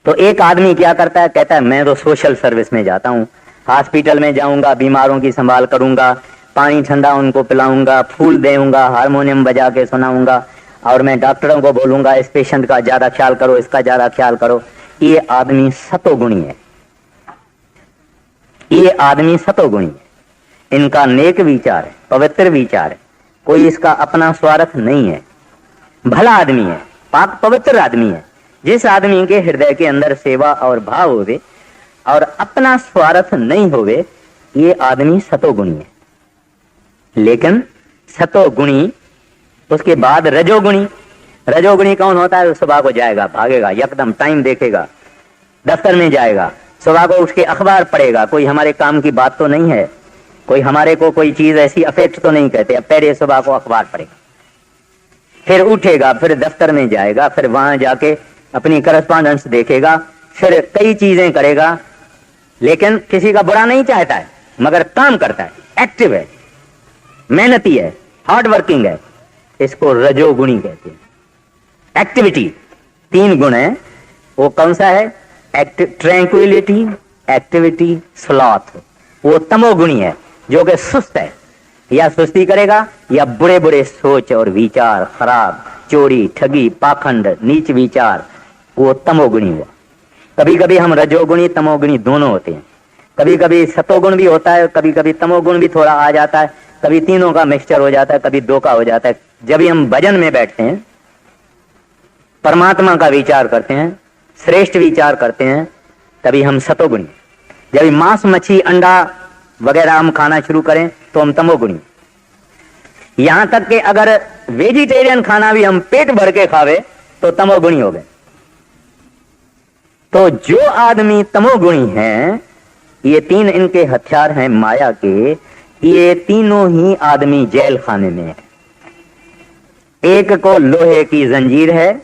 तो एक आदमी क्या करता है, कहता है मैं तो सोशल सर्विस में जाता हूँ, हॉस्पिटल में जाऊंगा, बीमारों की संभाल करूंगा, पानी ठंडा उनको पिलाऊंगा, फूल देऊंगा, हारमोनियम बजा के सुनाऊंगा, और मैं डॉक्टरों को बोलूंगा इस पेशेंट का ज्यादा ख्याल करो, इसका ज्यादा ख्याल करो। ये आदमी सतोगुणी है, ये आदमी सतोगुणी है। इनका नेक विचार है, पवित्र विचार है, कोई इसका अपना स्वार्थ नहीं है, भला आदमी है, पाक पवित्र आदमी है। जिस आदमी के हृदय के अंदर सेवा और भाव होवे और अपना स्वार्थ नहीं होवे, ये आदमी सतोगुणी है। लेकिन सतोगुणी उसके बाद रजोगुणी। रजोगुणी कौन होता है? सुबह को जाएगा, भागेगा, एकदम टाइम देखेगा, दफ्तर में जाएगा, सुबह को उसके अखबार पढ़ेगा, कोई हमारे काम की बात तो नहीं है, कोई हमारे को कोई चीज ऐसी अफेक्ट तो नहीं कहते, अब पहले सुबह को अखबार पढ़ेगा, फिर उठेगा, फिर दफ्तर में जाएगा, फिर वहां जाके अपनी करस्पॉन्डेंस देखेगा, फिर कई चीजें करेगा, लेकिन किसी का बुरा नहीं चाहता है, मगर काम करता है, एक्टिव है, मेहनती है, हार्ड वर्किंग है। इसको रजोगुणी कहते हैं। एक्टिविटी, 3 गुण है, वो कौन सा है? Tranquillity, activity, sloth. वो तमोगुणी है, जो कि सुस्त है, या सुस्ती करेगा या बुरे बुरे सोच और विचार, खराब, चोरी, ठगी, पाखंड, नीच विचार, वो तमोगुणी हुआ। कभी कभी हम रजोगुणी तमोगुणी दोनों होते हैं, कभी कभी सतोगुण भी होता है, कभी कभी तमोगुण भी थोड़ा आ जाता है, कभी तीनों का मिक्सचर हो जाता है, कभी 2 का हो जाता है। जब भी हम भजन में बैठते हैं, परमात्मा का विचार करते हैं, श्रेष्ठ विचार करते हैं, तभी हम सतोगुणी। जब मांस, मच्छी, अंडा वगैरह हम खाना शुरू करें तो हम तमोगुणी। यहां तक कि अगर वेजिटेरियन खाना भी हम पेट भर के खावे तो तमोगुणी हो गए। तो जो आदमी तमोगुणी हैं, ये 3 इनके हथियार हैं माया के, ये तीनों ही आदमी जेल खाने में है। एक को लोहे की जंजीर है,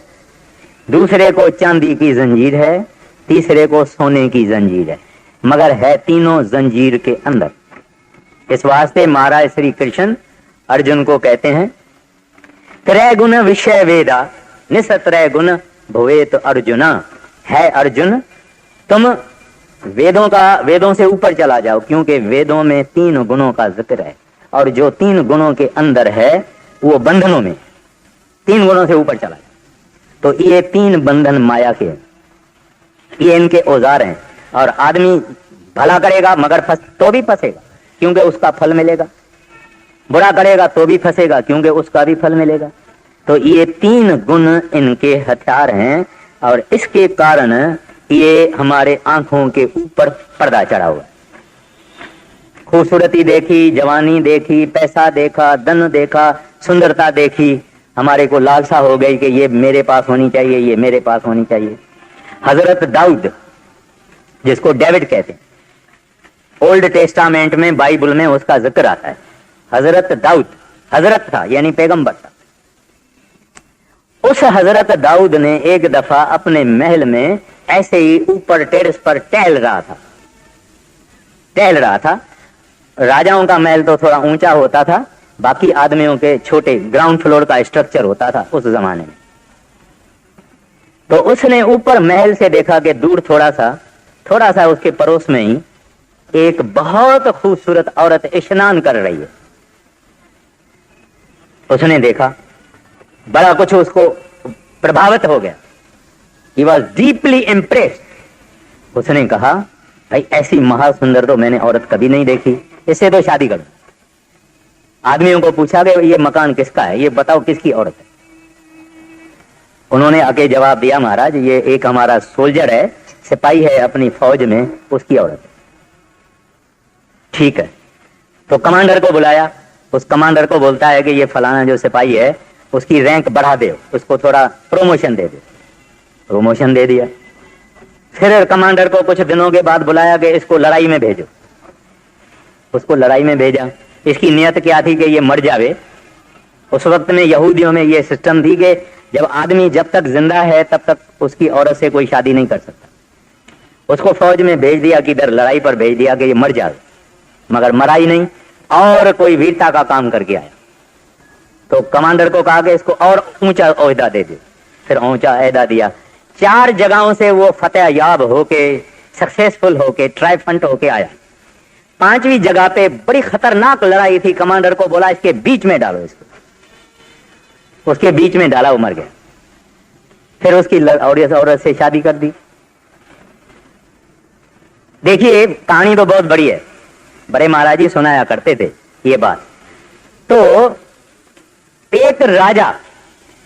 दूसरे को चांदी की जंजीर है, तीसरे को सोने की जंजीर है, मगर है तीनों जंजीर के अंदर। इस वास्ते महाराज श्री कृष्ण अर्जुन को कहते हैं, त्रय गुण विषय वेदा निसत्रय गुण भवेत अर्जुना। है अर्जुन, तुम वेदों से ऊपर चला जाओ, क्योंकि वेदों में 3 गुणों का जिक्र है, और जो 3 गुणों के अंदर है वो बंधनों में, 3 गुणों से ऊपर चला जाओ। तो ये 3 बंधन माया के, ये इनके औजार हैं। और आदमी भला करेगा मगर तो भी फंसेगा, क्योंकि उसका फल मिलेगा, बुरा करेगा तो भी फंसेगा, क्योंकि उसका भी फल मिलेगा। तो ये 3 गुण इनके हथियार हैं, और इसके कारण ये हमारे आंखों के ऊपर पर्दा चढ़ा हुआ है। खूबसूरती देखी, जवानी देखी, पैसा देखा, धन देखा, सुंदरता देखी, हमारे को लालसा हो गई कि ये मेरे पास होनी चाहिए, ये मेरे पास होनी चाहिए। हजरत दाऊद, जिसको डेविड कहते हैं, ओल्ड टेस्टामेंट में, बाइबल में उसका जिक्र आता है। हजरत दाऊद, हजरत था यानी पैगंबर था। उस हजरत दाऊद ने एक दफा अपने महल में ऐसे ही ऊपर टेरेस पर टहल रहा था। राजाओं का महल तो थोड़ा ऊंचा होता था, बाकी आदमियों के छोटे ग्राउंड फ्लोर का स्ट्रक्चर होता था उस जमाने में। तो उसने ऊपर महल से देखा कि दूर थोड़ा सा उसके पड़ोस में ही एक बहुत खूबसूरत औरत स्नान कर रही है। उसने देखा, बड़ा कुछ उसको प्रभावित हो गया। He was deeply impressed। उसने कहा, भाई ऐसी महासुंदर तो मैंने औरत कभी नहीं देखी, इससे तो शादी करो। आदमियों को पूछा कि ये मकान किसका है, ये बताओ किसकी औरत है। उन्होंने आके जवाब दिया, महाराज ये एक हमारा सोल्जर है, सिपाही है अपनी फौज में, उसकी औरत है। ठीक है, तो कमांडर को बुलाया। उस कमांडर को बोलता है कि ये फलाना जो सिपाही है उसकी रैंक बढ़ा दे, उसको थोड़ा प्रमोशन दे दे। प्रमोशन दे दिया। फिर कमांडर को कुछ दिनों के बाद बुलाया कि इसको लड़ाई में भेजो। उसको लड़ाई में भेजा। इसकी नियत क्या थी कि ये मर जावे। उस वक्त में यहूदियों में ये सिस्टम थी कि जब आदमी जब तक जिंदा है तब तक उसकी औरत से कोई शादी नहीं कर सकता। उसको फौज में भेज दिया, कि इधर लड़ाई पर भेज दिया कि ये मर जाए, मगर मरा ही नहीं और कोई वीरता का काम करके आया। तो कमांडर को कहा कि इसको और ऊंचा ओहदा दे दे। फिर ऊंचा ओहदा दिया। 4 जगहों से वो फतेह याब होके, सक्सेसफुल होके, ट्रायम्फेंट होके आया। 5वीं जगह पे बड़ी खतरनाक लड़ाई थी। कमांडर को बोला इसके बीच में डालो इसको। उसके बीच में डाला, वो मर गया। फिर उसकी औरत से शादी कर दी। देखिए कहानी तो बहुत बड़ी है, बड़े महाराज जी सुनाया करते थे ये बात। तो एक राजा,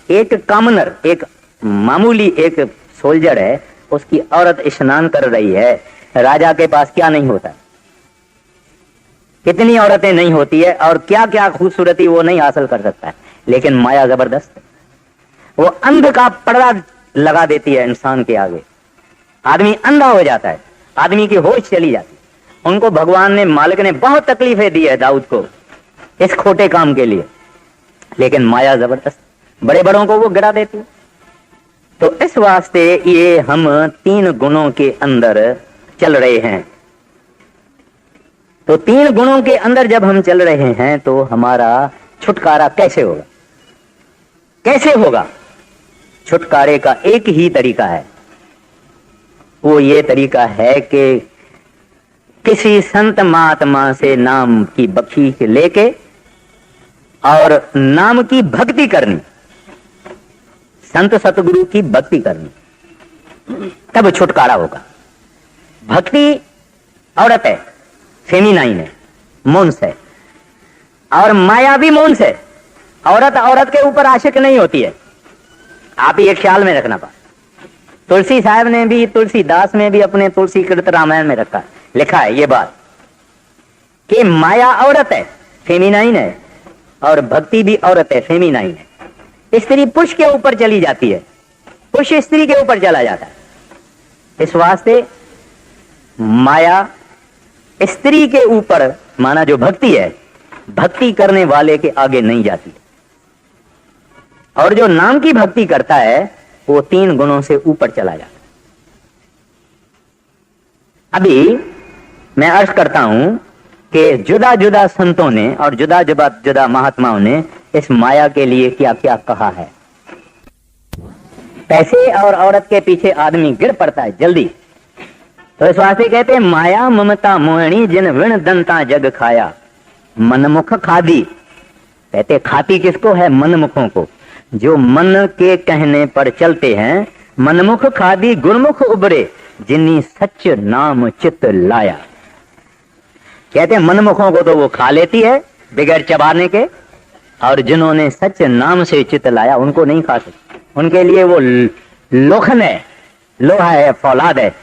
एक कॉमनर, एक मामूली एक सोल्जर है, उसकी औरत स्नान कर रही है। राजा के पास क्या नहीं होता, कितनी औरतें नहीं होती है और क्या क्या खूबसूरती वो नहीं हासिल कर सकता है, लेकिन माया जबरदस्त है। वो अंध का पर्दा लगा देती है इंसान के आगे, आदमी अंधा हो जाता है, आदमी की होश चली जाती है। उनको भगवान ने, मालिक ने बहुत तकलीफें दी है दाऊद को इस खोटे काम के लिए, लेकिन माया जबरदस्त, बड़े बड़ों को वो गिरा देती है। तो इस वास्ते ये हम 3 गुणों के अंदर चल रहे हैं। तो 3 गुणों के अंदर जब हम चल रहे हैं तो हमारा छुटकारा कैसे होगा? कैसे होगा? छुटकारे का एक ही तरीका है, वो ये तरीका है कि किसी संत महात्मा से नाम की बख्शीश लेके और नाम की भक्ति करनी, संत सतगुरु की भक्ति करनी, तब छुटकारा होगा। भक्ति औरत है, फेमिनाइन है, मोन्स है, और माया भी मोन्स है। औरत औरत के ऊपर आशिक नहीं होती है, आप ही एक ख्याल में रखना पा। तुलसी साहब ने भी, तुलसीदास ने भी अपने तुलसी कृत रामायण में रखा, लिखा है ये बात कि माया औरत है, फेमिनाइन है, और भक्ति भी औरत है, फेमिनाइन है। स्त्री पुरुष के ऊपर चली जाती है, पुरुष स्त्री के ऊपर चला जाता है। इस वास्ते माया स्त्री के ऊपर, माना जो भक्ति है, भक्ति करने वाले के आगे नहीं जाती, और जो नाम की भक्ति करता है वो 3 गुणों से ऊपर चला जाता है। अभी मैं अर्ज करता हूं कि जुदा जुदा संतों ने और जुदा जुदा महात्माओं ने इस माया के लिए क्या क्या कहा है। पैसे और औरत के पीछे आदमी गिर पड़ता है जल्दी, तो इस वास्ते कहते हैं माया ममता मोहिनी जिन विण दंता जग खाया, मनमुख खादी। कहते खाती किसको है? मनमुखों को, जो मन के कहने पर चलते हैं। मनमुख खादी गुरमुख उबरे जिन्नी सच नाम चित लाया। कहते हैं मनमुखों को तो वो खा लेती है बगैर चबाने के, और जिन्होंने सच नाम से चित लाया उनको नहीं खा सकती। उनके लिए वो लोखन है, लोहा है, फौलाद है,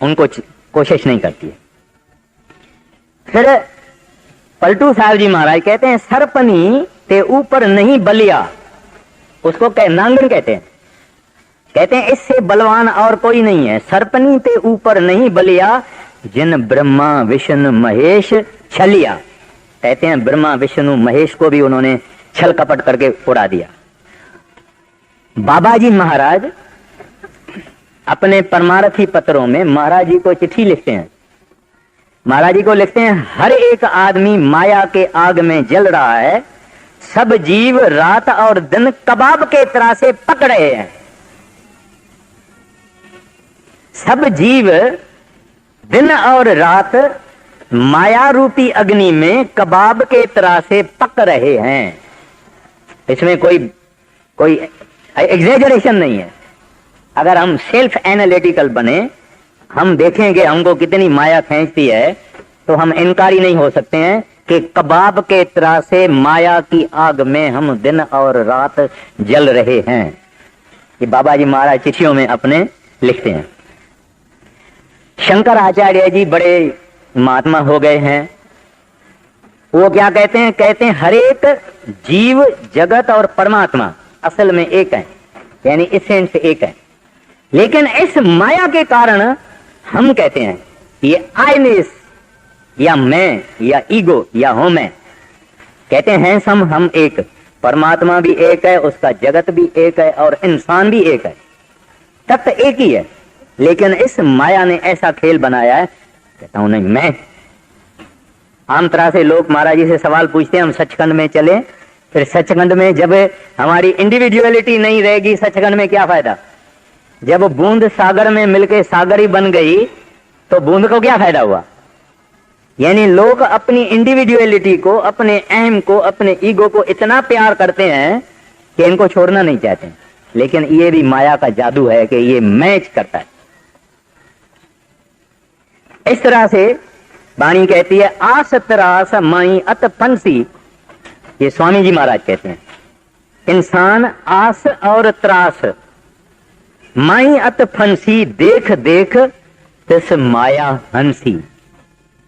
उनको कोशिश नहीं करती है। फिर पलटू साहब जी महाराज कहते हैं सरपनी ते ऊपर नहीं बलिया, उसको नांगन कहते हैं। कहते हैं इससे बलवान और कोई नहीं है। सरपनी ते ऊपर नहीं बलिया जिन ब्रह्मा विष्णु महेश छलिया। कहते हैं ब्रह्मा विष्णु महेश को भी उन्होंने छल कपट करके उड़ा दिया। बाबा जी महाराज अपने परमारथी पत्रों में महाराज जी को चिट्ठी लिखते हैं। महाराज जी को लिखते हैं हर एक आदमी माया के आग में जल रहा है, सब जीव रात और दिन कबाब के तरह से पक रहे हैं। सब जीव दिन और रात माया रूपी अग्नि में कबाब के तरह से पक रहे हैं। इसमें कोई एग्जेजरेशन नहीं है। अगर हम सेल्फ एनालिटिकल बने, हम देखेंगे हमको कितनी माया खींचती है, तो हम इनकारी नहीं हो सकते हैं कि कबाब के तरह से माया की आग में हम दिन और रात जल रहे हैं। ये बाबा जी महाराज चिट्ठियों में अपने लिखते हैं। शंकर आचार्य जी बड़े महात्मा हो गए हैं। वो क्या कहते हैं? कहते हैं हर एक जीव जगत और परमात्मा असल में एक है, यानी इसेंस एक है। लेकिन इस माया के कारण हम कहते हैं ये आईनेस या मैं या ईगो या हो मैं, कहते हैं हम एक, परमात्मा भी एक है, उसका जगत भी एक है और इंसान भी एक है, तत्व एक ही है। लेकिन इस माया ने ऐसा खेल बनाया है, कहता हूं नहीं मैं। आम तरह से लोग महाराज जी से सवाल पूछते हैं हम सचखंड में चले, फिर सचखंड में जब हमारी इंडिविजुअलिटी नहीं रहेगी, सचखंड में क्या फायदा? जब बूंद सागर में मिलके सागर ही बन गई तो बूंद को क्या फायदा हुआ? यानी लोग अपनी इंडिविजुअलिटी को, अपने अहम को, अपने ईगो को इतना प्यार करते हैं कि इनको छोड़ना नहीं चाहते। लेकिन ये भी माया का जादू है कि ये मैच करता है। इस तरह से वाणी कहती है आस त्रास माई अत फंसी। ये स्वामी जी महाराज कहते हैं इंसान आस और त्रास माई अत फंसी, देख देख तिस माया हंसी।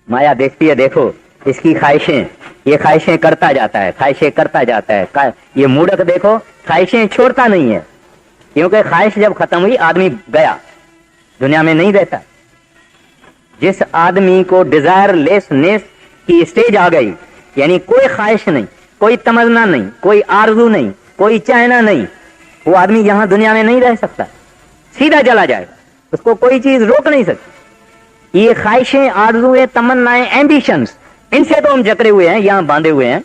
माया देखती है, देखो इसकी ख्वाहिशें, ये ख्वाहिशें करता जाता है, ख्वाहिशें करता जाता है। ये मूर्ख देखो ख्वाहिशें छोड़ता नहीं है, क्योंकि ख्वाहिश जब खत्म हुई आदमी गया, दुनिया में नहीं रहता। जिस आदमी को डिजायरलेसनेस की स्टेज आ गई, यानी कोई ख्वाहिश नहीं, कोई तमन्ना नहीं, कोई आरजू नहीं, कोई चाहना नहीं, वो आदमी यहां दुनिया में नहीं रह सकता, सीधा चला जाएगा, उसको कोई चीज रोक नहीं सकती। ये ख्वाहिशें, आरजुएं, तमन्नाएं, एम्बिशंस, इनसे तो हम जकड़े हुए हैं, यहां बांधे हुए हैं।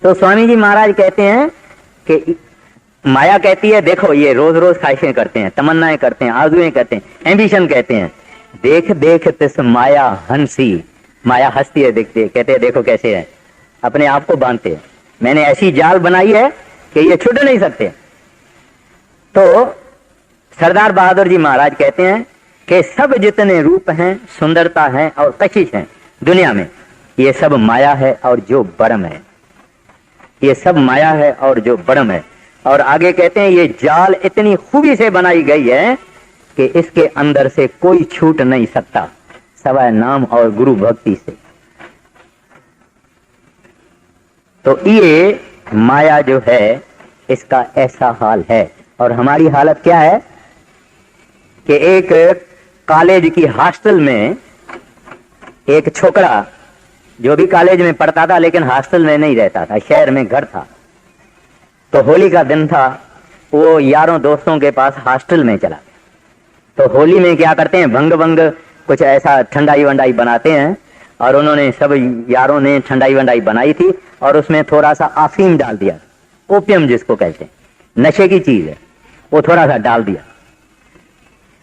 तो स्वामी जी महाराज कहते हैं कि माया कहती है देखो ये रोज रोज ख्वाहिशें करते हैं, तमन्नाएं करते हैं, आरजुएं करते हैं, एम्बिशन कहते हैं, देख देख तिस माया हंसी, माया हंसती है, देखते है, कहते हैं देखो कैसे है, अपने आप को बांधते हैं, मैंने ऐसी जाल बनाई है कि ये छूट नहीं सकते। तो सरदार बहादुर जी महाराज कहते हैं कि सब जितने रूप हैं, सुंदरता है और कशिश है दुनिया में, ये सब माया है और जो बरम है, ये सब माया है और जो बरम है। और आगे कहते हैं ये जाल इतनी खूबी से बनाई गई है कि इसके अंदर से कोई छूट नहीं सकता, सवाए नाम और गुरु भक्ति से। तो ये माया जो है इसका ऐसा हाल है। और हमारी हालत क्या है कि एक कॉलेज की हॉस्टल में एक छोकरा, जो भी कॉलेज में पढ़ता था लेकिन हॉस्टल में नहीं रहता था, शहर में घर था, तो होली का दिन था, वो यारों दोस्तों के पास हॉस्टल में चला। तो होली में क्या करते हैं, भंग भंग कुछ ऐसा ठंडाई वंडाई बनाते हैं, और उन्होंने सब यारों ने ठंडाई वंडाई बनाई थी और उसमें थोड़ा सा अफीम डाल दिया, ओपियम जिसको कहते हैं, नशे की चीज है, वो थोड़ा सा डाल दिया।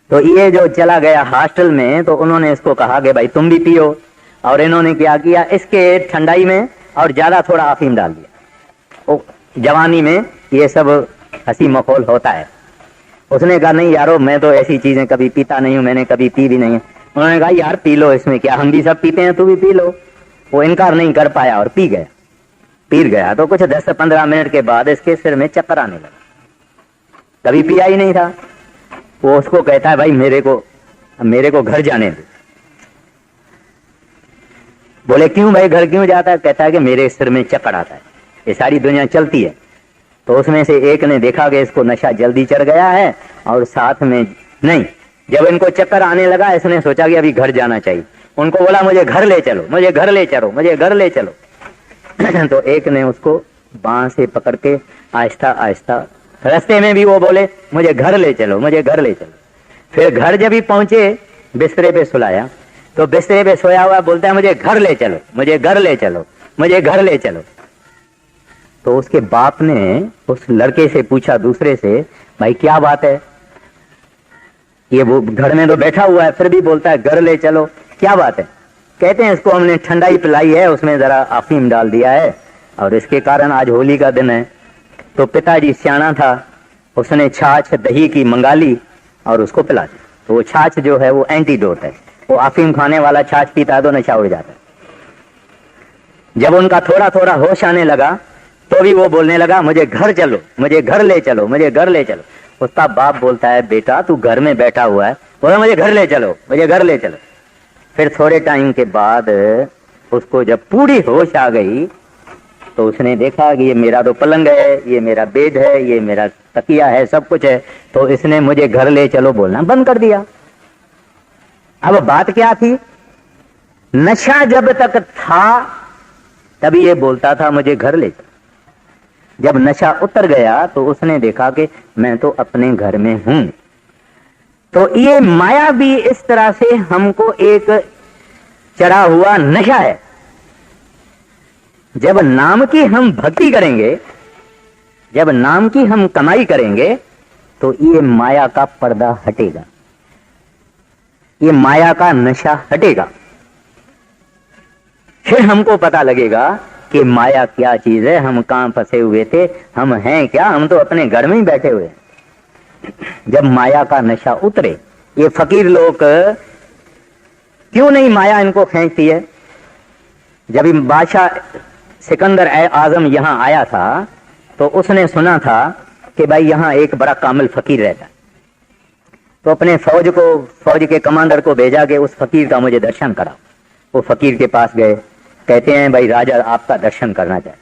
तो ये जो चला गया हॉस्टल में, तो उन्होंने इसको कहा कि भाई तुम भी पियो, और इन्होंने क्या किया, इसके ठंडाई में और ज्यादा थोड़ा अफीम डाल दिया। ओ, जवानी में ये सब हंसी मखौल होता है। उसने कहा नहीं यारो, मैं तो ऐसी चीजें कभी पीता नहीं हूं, मैंने कभी पी भी नहीं है। उन्होंने कहा यार पी लो, इसमें क्या, हम भी सब पीते हैं, तू भी पी लो। वो इनकार नहीं कर पाया और पी गया। पी गया तो कुछ 10 से 15 मिनट के बाद इसके सिर में चक्कर आने लगा, कभी पिया ही नहीं था। वो उसको कहता है भाई मेरे को घर जाने दो। बोले क्यों भाई, घर क्यों जाता है? कहता है कि मेरे सिर में चक्कर आता है, ये सारी दुनिया चलती है। तो उसमें से एक ने देखा कि इसको नशा जल्दी चढ़ गया है, और साथ में नहीं, जब इनको चक्कर आने लगा इसने सोचा कि अभी घर जाना चाहिए। उनको बोला मुझे घर ले चलो, मुझे घर ले चलो, मुझे घर ले चलो। तो एक ने उसको बांह से पकड़ के आहिस्ता आहिस्ता, रास्ते में भी वो बोले मुझे घर ले चलो, मुझे घर ले चलो। फिर घर जब भी पहुंचे, बिस्तरे पे सुलाया, तो बिस्तरे पे सोया हुआ बोलता है मुझे घर ले चलो, मुझे घर ले चलो, मुझे घर ले चलो। तो उसके बाप ने उस लड़के से पूछा, दूसरे से, भाई क्या बात है, ये वो घर में तो बैठा हुआ है फिर भी बोलता है घर ले चलो, क्या बात है? कहते हैं इसको हमने ठंडाई पिलाई है, उसमें जरा अफीम डाल दिया है, और इसके कारण आज होली का दिन है। तो पिताजी सियाना था, उसने छाछ दही की मंगा ली और उसको पिला दी। तो वो छाछ जो है वो एंटीडोट है, वो अफीम खाने वाला छाछ पीता है तो नशा उड़ जाता है। जब उनका थोड़ा थोड़ा होश आने लगा तो भी वो बोलने लगा मुझे घर चलो, मुझे घर ले चलो, मुझे घर ले चलो। उसका बाप बोलता है बेटा तू घर में बैठा हुआ है, बोला मुझे घर ले चलो, मुझे घर ले चलो। फिर थोड़े टाइम के बाद उसको जब पूरी होश आ गई तो उसने देखा कि ये मेरा तो पलंग है, ये मेरा बेड है, ये मेरा तकिया है, सब कुछ है। तो इसने मुझे घर ले चलो बोलना बंद कर दिया। अब बात क्या थी, नशा जब तक था तभी ये बोलता था मुझे घर ले चलो। जब नशा उतर गया तो उसने देखा कि मैं तो अपने घर में हूं। तो ये माया भी इस तरह से हमको एक चढ़ा हुआ नशा है। जब नाम की हम भक्ति करेंगे, जब नाम की हम कमाई करेंगे, तो ये माया का पर्दा हटेगा, ये माया का नशा हटेगा। फिर हमको पता लगेगा कि माया क्या चीज है, हम कहां फंसे हुए थे, हम हैं क्या, हम तो अपने घर में ही बैठे हुए हैं। जब माया का नशा उतरे, ये फकीर लोग क्यों नहीं माया इनको खींचती है? जब बादशाह सिकंदर आजम यहां आया था तो उसने सुना था कि भाई यहां एक बड़ा कामिल फकीर रहता है। तो अपने फौज के कमांडर को भेजा कि उस फकीर का मुझे दर्शन कराओ। वो फकीर के पास गए, कहते हैं भाई राजा आपका दर्शन करना चाहते।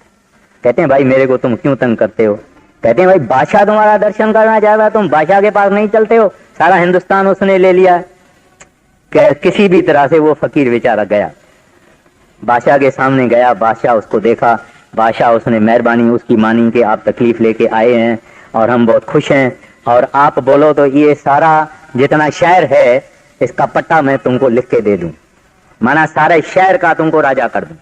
कहते हैं भाई मेरे को तुम क्यों तंग करते हो? कहते हैं भाई बादशाह तुम्हारा दर्शन करना चाहता, तुम बादशाह के पास नहीं चलते हो, सारा हिंदुस्तान उसने ले लिया। किसी भी तरह से वो फकीर बेचारा गया, बादशाह के सामने गया, बादशाह उसको देखा, बादशाह उसने मेहरबानी उसकी मानी कि आप तकलीफ लेके आए हैं और हम बहुत खुश हैं, और आप बोलो तो ये सारा जितना शहर है इसका पट्टा मैं तुमको लिख के दे दूं, माना सारे शहर का तुमको राजा कर दूं।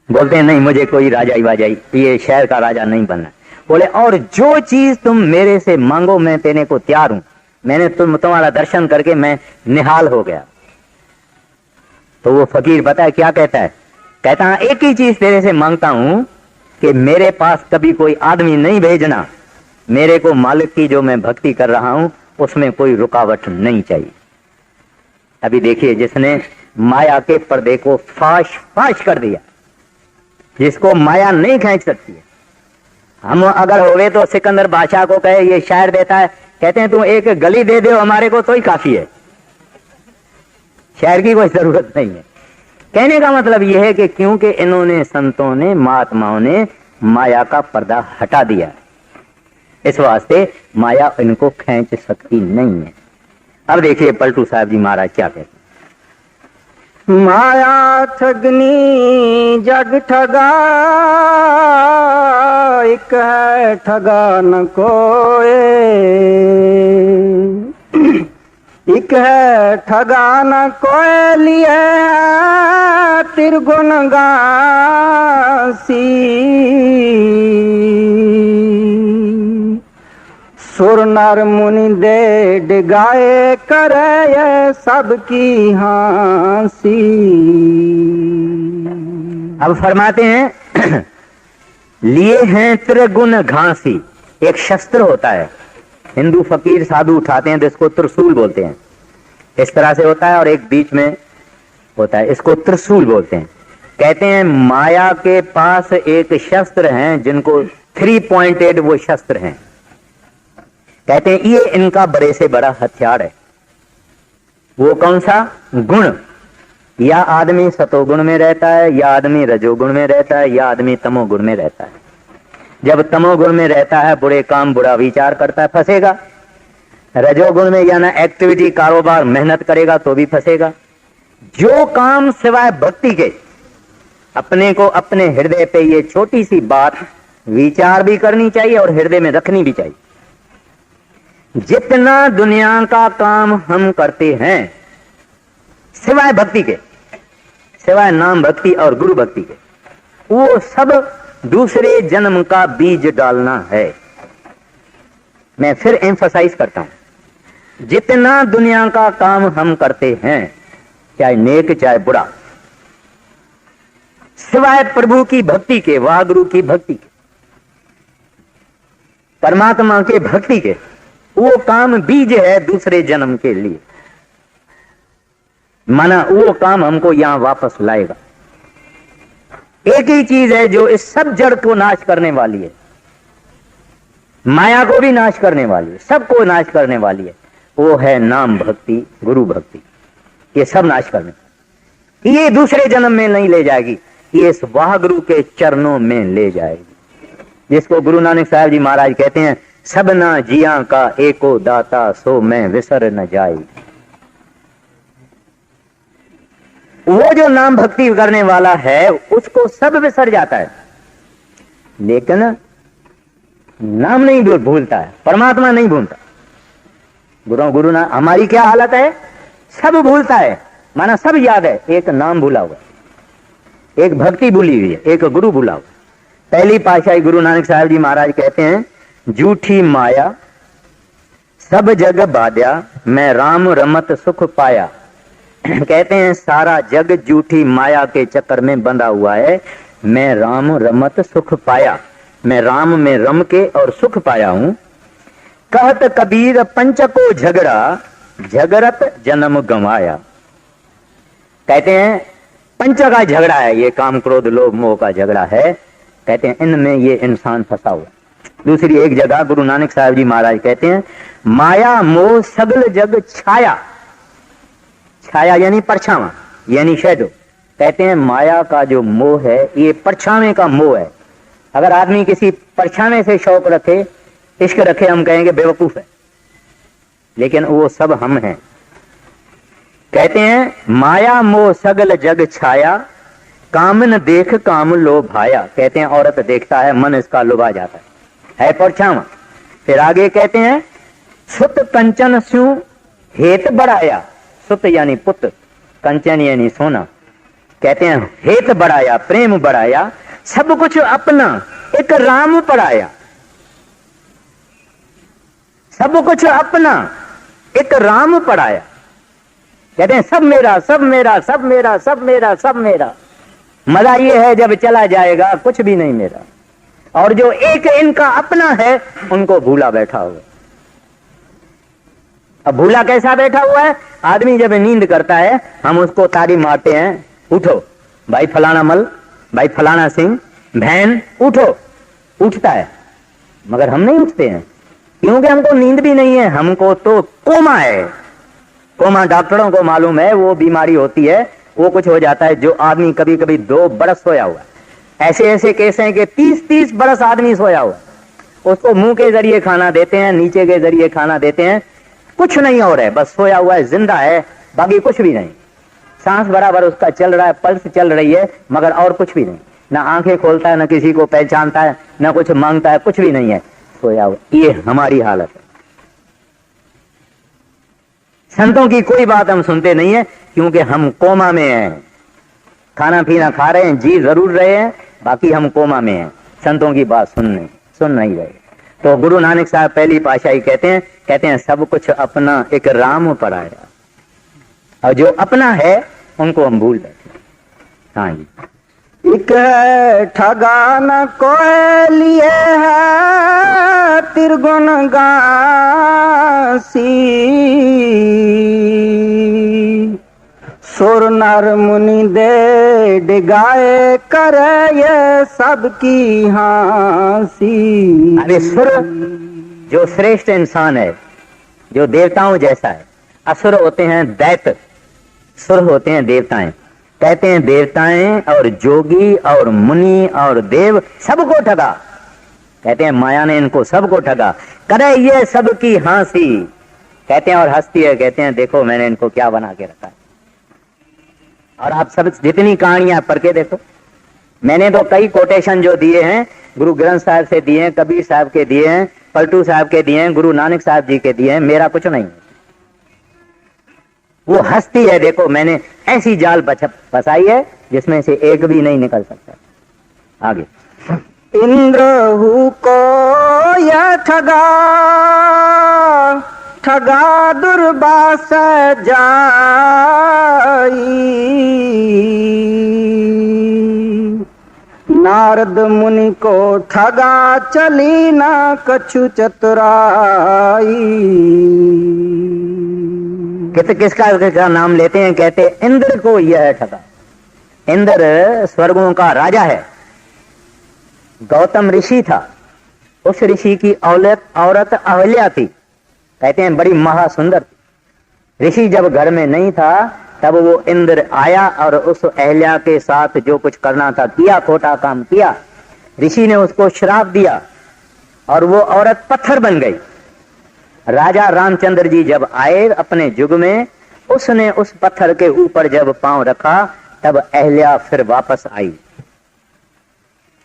बोलते हैं नहीं मुझे कोई राजाई वाजाई, ये शहर का राजा नहीं बनना। बोले और जो चीज तुम मेरे से मांगो मैं देने को तैयार हूं। मैंने तुम्हारा दर्शन करके मैं निहाल हो गया। तो वो फकीर पता है क्या कहता है? कहता है एक ही चीज तेरे से मांगता हूं कि मेरे पास कभी कोई आदमी नहीं भेजना, मेरे को मालिक की जो मैं भक्ति कर रहा हूं उसमें कोई रुकावट नहीं चाहिए। अभी देखिए जिसने माया के पर्दे को फाश फाश कर दिया, जिसको माया नहीं खींच सकती है। हम अगर होवे तो सिकंदर बादशाह को कहे ये शायर देता है, कहते हैं तुम एक गली दे दो हमारे को तो ही काफी है, शहर की कोई जरूरत नहीं है। कहने का मतलब यह है कि क्योंकि इन्होंने संतों ने महात्माओं ने माया का पर्दा हटा दिया, इस वास्ते माया इनको खींच सकती नहीं है। अब देखिए पलटू साहब जी महाराज क्या कहते हैं। माया ठगनी जग ठगा, एक है ठगा न कोई, एक है ठगा न कोई, लिए त्रिगुण गासी, सुर नर मुनि दे डिगाए, करे सबकी हांसी। अब फरमाते हैं लिए हैं त्रिगुण घासी। एक शस्त्र होता है, हिंदू फकीर साधु उठाते हैं जिसको त्रिशूल बोलते हैं, इस तरह से होता है, और एक बीच में होता है, इसको त्रिशूल बोलते हैं। कहते हैं माया के पास एक शस्त्र हैं जिनको 3 पॉइंटेड वो शस्त्र हैं। कहते हैं ये इनका बड़े से बड़ा हथियार है। वो कौन सा? गुण। या आदमी सतोगुण में रहता है, या आदमी रजोगुण में रहता है, या आदमी तमोगुण में रहता है। जब तमोगुण में रहता है बुरे काम बुरा विचार करता है, फंसेगा। रजोगुण में यानी एक्टिविटी कारोबार मेहनत करेगा तो भी फंसेगा। जो काम सिवाय भक्ति के अपने को अपने हृदय पे ये छोटी सी बात विचार भी करनी चाहिए और हृदय में रखनी भी चाहिए। जितना दुनिया का काम हम करते हैं सिवाय भक्ति के, सिवाय नाम भक्ति और गुरु भक्ति के, वो सब दूसरे जन्म का बीज डालना है। मैं फिर एम्फसाइज करता हूं, जितना दुनिया का काम हम करते हैं चाहे नेक चाहे बुरा, सिवाय प्रभु की भक्ति के, वाहगुरु की भक्ति के, परमात्मा के भक्ति के, वो काम बीज है दूसरे जन्म के लिए। माना वो काम हमको यहां वापस लाएगा। एक ही चीज है जो इस सब जड़ को नाश करने वाली है, माया को भी नाश करने वाली है, सबको नाश करने वाली है, वो है नाम भक्ति, गुरु भक्ति। ये सब नाश करने, ये दूसरे जन्म में नहीं ले जाएगी, ये इस वाहगुरु के चरणों में ले जाएगी। जिसको गुरु नानक साहब जी महाराज कहते हैं, सबना जिया का एको दाता सो मैं विसर न जाई। वो जो नाम भक्ति करने वाला है उसको सब विसर जाता है, लेकिन नाम नहीं भूलता है, परमात्मा नहीं भूलता। गुरु ना हमारी क्या हालत है? सब भूलता है, माना सब याद है, एक नाम भूला हुआ, एक भक्ति भूली हुई है, एक गुरु भूला हुआ। पहली पातशाही गुरु नानक साहब जी महाराज कहते हैं, झूठी माया सब जग बाध्या, मैं राम रमत सुख पाया। कहते हैं सारा जग झूठी माया के चक्कर में बंधा हुआ है, मैं राम रमत सुख पाया, मैं राम में रम के और सुख पाया हूं। कहत कबीर पंच को झगड़ा, झगड़त जन्म गंवाया। कहते हैं पंच का झगड़ा है, ये काम क्रोध लोभ मोह का झगड़ा है। कहते हैं इनमें ये इंसान फंसा हुआ। दूसरी एक जगह गुरु नानक साहब जी महाराज कहते हैं, माया मोह सगल जग छाया, छाया यानी परछावा यानी शैडो। कहते हैं माया का जो मोह है ये परछावे का मोह है। अगर आदमी किसी परछावे से शौक रखे, इश्क रखे, हम कहेंगे बेवकूफ है, लेकिन वो सब हम हैं। कहते हैं माया मोह सगल जग छाया, कामन देख काम लोभाया। कहते हैं औरत देखता है, मन इसका लुभा जाता है परछावा। फिर आगे कहते हैं सुत कंचन स्यू हेत बढ़ाया। सुत यानी पुत्र, कंचन यानी सोना। कहते हैं हेत बढ़ाया, प्रेम बढ़ाया, सब कुछ अपना एक राम पढ़ाया। सब कुछ अपना एक राम पढ़ाया। कहते हैं सब मेरा, सब मेरा, सब मेरा, सब मेरा, सब मेरा। मजा ये है जब चला जाएगा कुछ भी नहीं मेरा। और जो एक इनका अपना है उनको भूला बैठा हुआ। अब भूला कैसा बैठा हुआ है? आदमी जब नींद करता है हम उसको ताड़ी मारते हैं, उठो भाई फलाना मल, भाई फलाना सिंह, बहन उठो, उठता है, मगर हम नहीं उठते हैं क्योंकि हमको नींद भी नहीं है, हमको तो कोमा है। कोमा डॉक्टरों को मालूम है वो बीमारी होती है, वो कुछ हो जाता है। जो आदमी कभी कभी 2 बरस सोया हुआ, ऐसे ऐसे केस हैं कि 30-30 बरस आदमी सोया हुआ, उसको मुंह के जरिए खाना देते हैं, नीचे के जरिए खाना देते हैं, कुछ नहीं हो रहा है, बस सोया हुआ है, जिंदा है, बाकी कुछ भी नहीं। सांस बराबर उसका चल रहा है, पल्स चल रही है, मगर और कुछ भी नहीं। ना आंखें खोलता है, ना किसी को पहचानता है, ना कुछ मांगता है, कुछ भी नहीं है, सोया हुआ। ये हमारी हालत है। संतों की कोई बात हम सुनते नहीं है क्योंकि हम कोमा में हैं। खाना पीना खा रहे हैं, जी जरूर रहे हैं, बाकी हम कोमा में हैं, संतों की बात सुन नहीं रहे। तो गुरु नानक साहब पहली पातशाही कहते हैं सब कुछ अपना एक राम पराया। और जो अपना है उनको हम भूल बैठे। हाँ जी। एक है ठगा न कोई लिए है त्रिगुण गासी, सुर नर मुनि दे डिगाए करे ये सबकी हांसी। अरे सुर जो श्रेष्ठ इंसान है, जो देवताओं जैसा है, असुर होते हैं दैत्य, सुर होते हैं देवताएं। कहते हैं देवताएं और जोगी और मुनि और देव सबको ठगा। कहते हैं माया ने इनको सबको ठगा, करे ये सबकी हांसी। कहते हैं और हंसती है, कहते हैं देखो मैंने इनको क्या बना के रखा है। और आप सब जितनी कहानियां पढ़ के देखो, मैंने तो कई कोटेशन जो दिए हैं गुरु ग्रंथ साहब से दिए हैं, कबीर साहब के दिए हैं, पलटू साहब के दिए हैं, गुरु नानक साहब जी के दिए हैं, मेरा कुछ नहीं। वो हंसती है, देखो मैंने ऐसी जाल फंसाई है जिसमें से एक भी नहीं निकल सकता। आगे इंद्र को यह ठगा ठगा दुर्बास जाई, नारद मुनि को ठगा चली ना कछु चतुराई। किसका नाम लेते हैं? कहते इंद्र को यह ठगा। इंद्र स्वर्गों का राजा है, गौतम ऋषि था, उस ऋषि की औरत अहल्या थी। कहते हैं बड़ी महासुंदर थी। ऋषि जब घर में नहीं था तब वो इंद्र आया और उस अहल्या के साथ जो कुछ करना था किया, खोटा काम किया। ऋषि ने उसको श्राप दिया और वो औरत पत्थर बन गई। राजा रामचंद्र जी जब आए अपने युग में, उसने उस पत्थर के ऊपर जब पांव रखा तब अहल्या फिर वापस आई।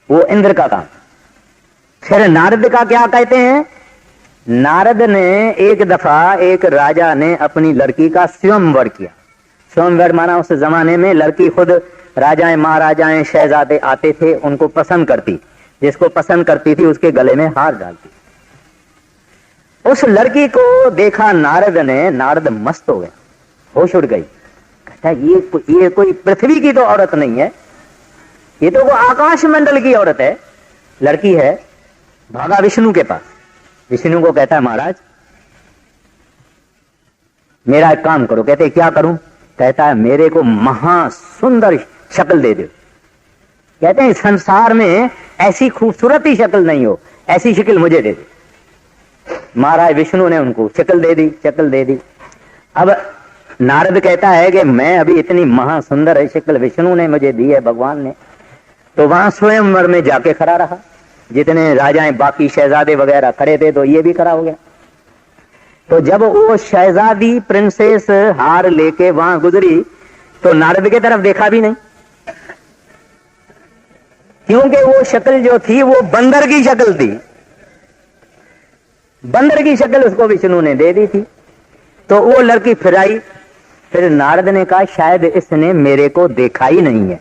वो इंद्र का काम। फिर नारद का क्या कहते हैं? नारद ने एक दफा एक राजा ने अपनी लड़की का स्वयंवर किया। स्वयंवर माना उस जमाने में लड़की खुद राजाएं महाराजाएं शहजादे आते थे, उनको पसंद करती, जिसको पसंद करती थी उसके गले में हार डालती। उस लड़की को देखा नारद ने, नारद मस्त हो गया, होश उड़ गई। कहता ये कोई पृथ्वी की तो औरत नहीं है, ये तो वो आकाश मंडल की औरत है, लड़की है। भागा विष्णु के पास। विष्णु को कहता है महाराज मेरा एक काम करो। कहते क्या करूं? कहता है मेरे को महासुंदर शक्ल दे दो। कहते हैं संसार में ऐसी खूबसूरत ही शक्ल नहीं हो, ऐसी शक्ल मुझे दे दो। महाराज विष्णु ने उनको शक्ल दे दी। अब नारद कहता है कि मैं अभी इतनी महासुंदर शक्ल विष्णु ने मुझे दी है, भगवान ने, तो वहां स्वयंवर में जाके खड़ा रहा। जितने राजाएं बाकी शहजादे वगैरह खड़े थे तो ये भी खड़ा हो गया। तो जब वो शहजादी प्रिंसेस हार लेके वहां गुजरी तो नारद की तरफ देखा भी नहीं, क्योंकि वो शक्ल जो थी वो बंदर की शक्ल थी। बंदर की शक्ल उसको विष्णु ने दे दी थी। तो वो लड़की फिर आई। फिर नारद ने कहा शायद इसने मेरे को देखा ही नहीं है,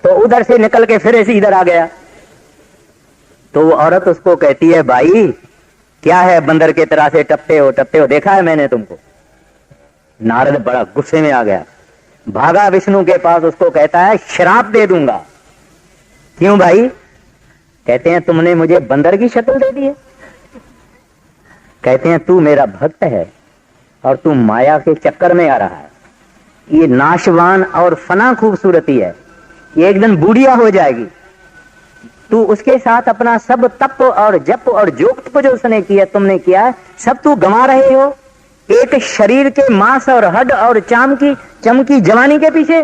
तो उधर से निकल के फिर ऐसे इधर आ गया। तो वो औरत उसको कहती है, भाई क्या है बंदर के तरह से टपटे हो, देखा है मैंने तुमको। नारद बड़ा गुस्से में आ गया, भागा विष्णु के पास, उसको कहता है श्राप दे दूंगा। क्यों भाई? कहते हैं तुमने मुझे बंदर की शक्ल दे दी है। कहते हैं तू मेरा भक्त है और तू माया के चक्कर में आ रहा है। ये नाशवान और फना खूबसूरती है, ये एक दिन बूढ़िया हो जाएगी। तू उसके साथ अपना सब तप और जप और जो जो उसने किया तुमने किया है सब तू गंवा रहे हो एक शरीर के मांस और हड्ड और चाम की चमकी जवानी के पीछे।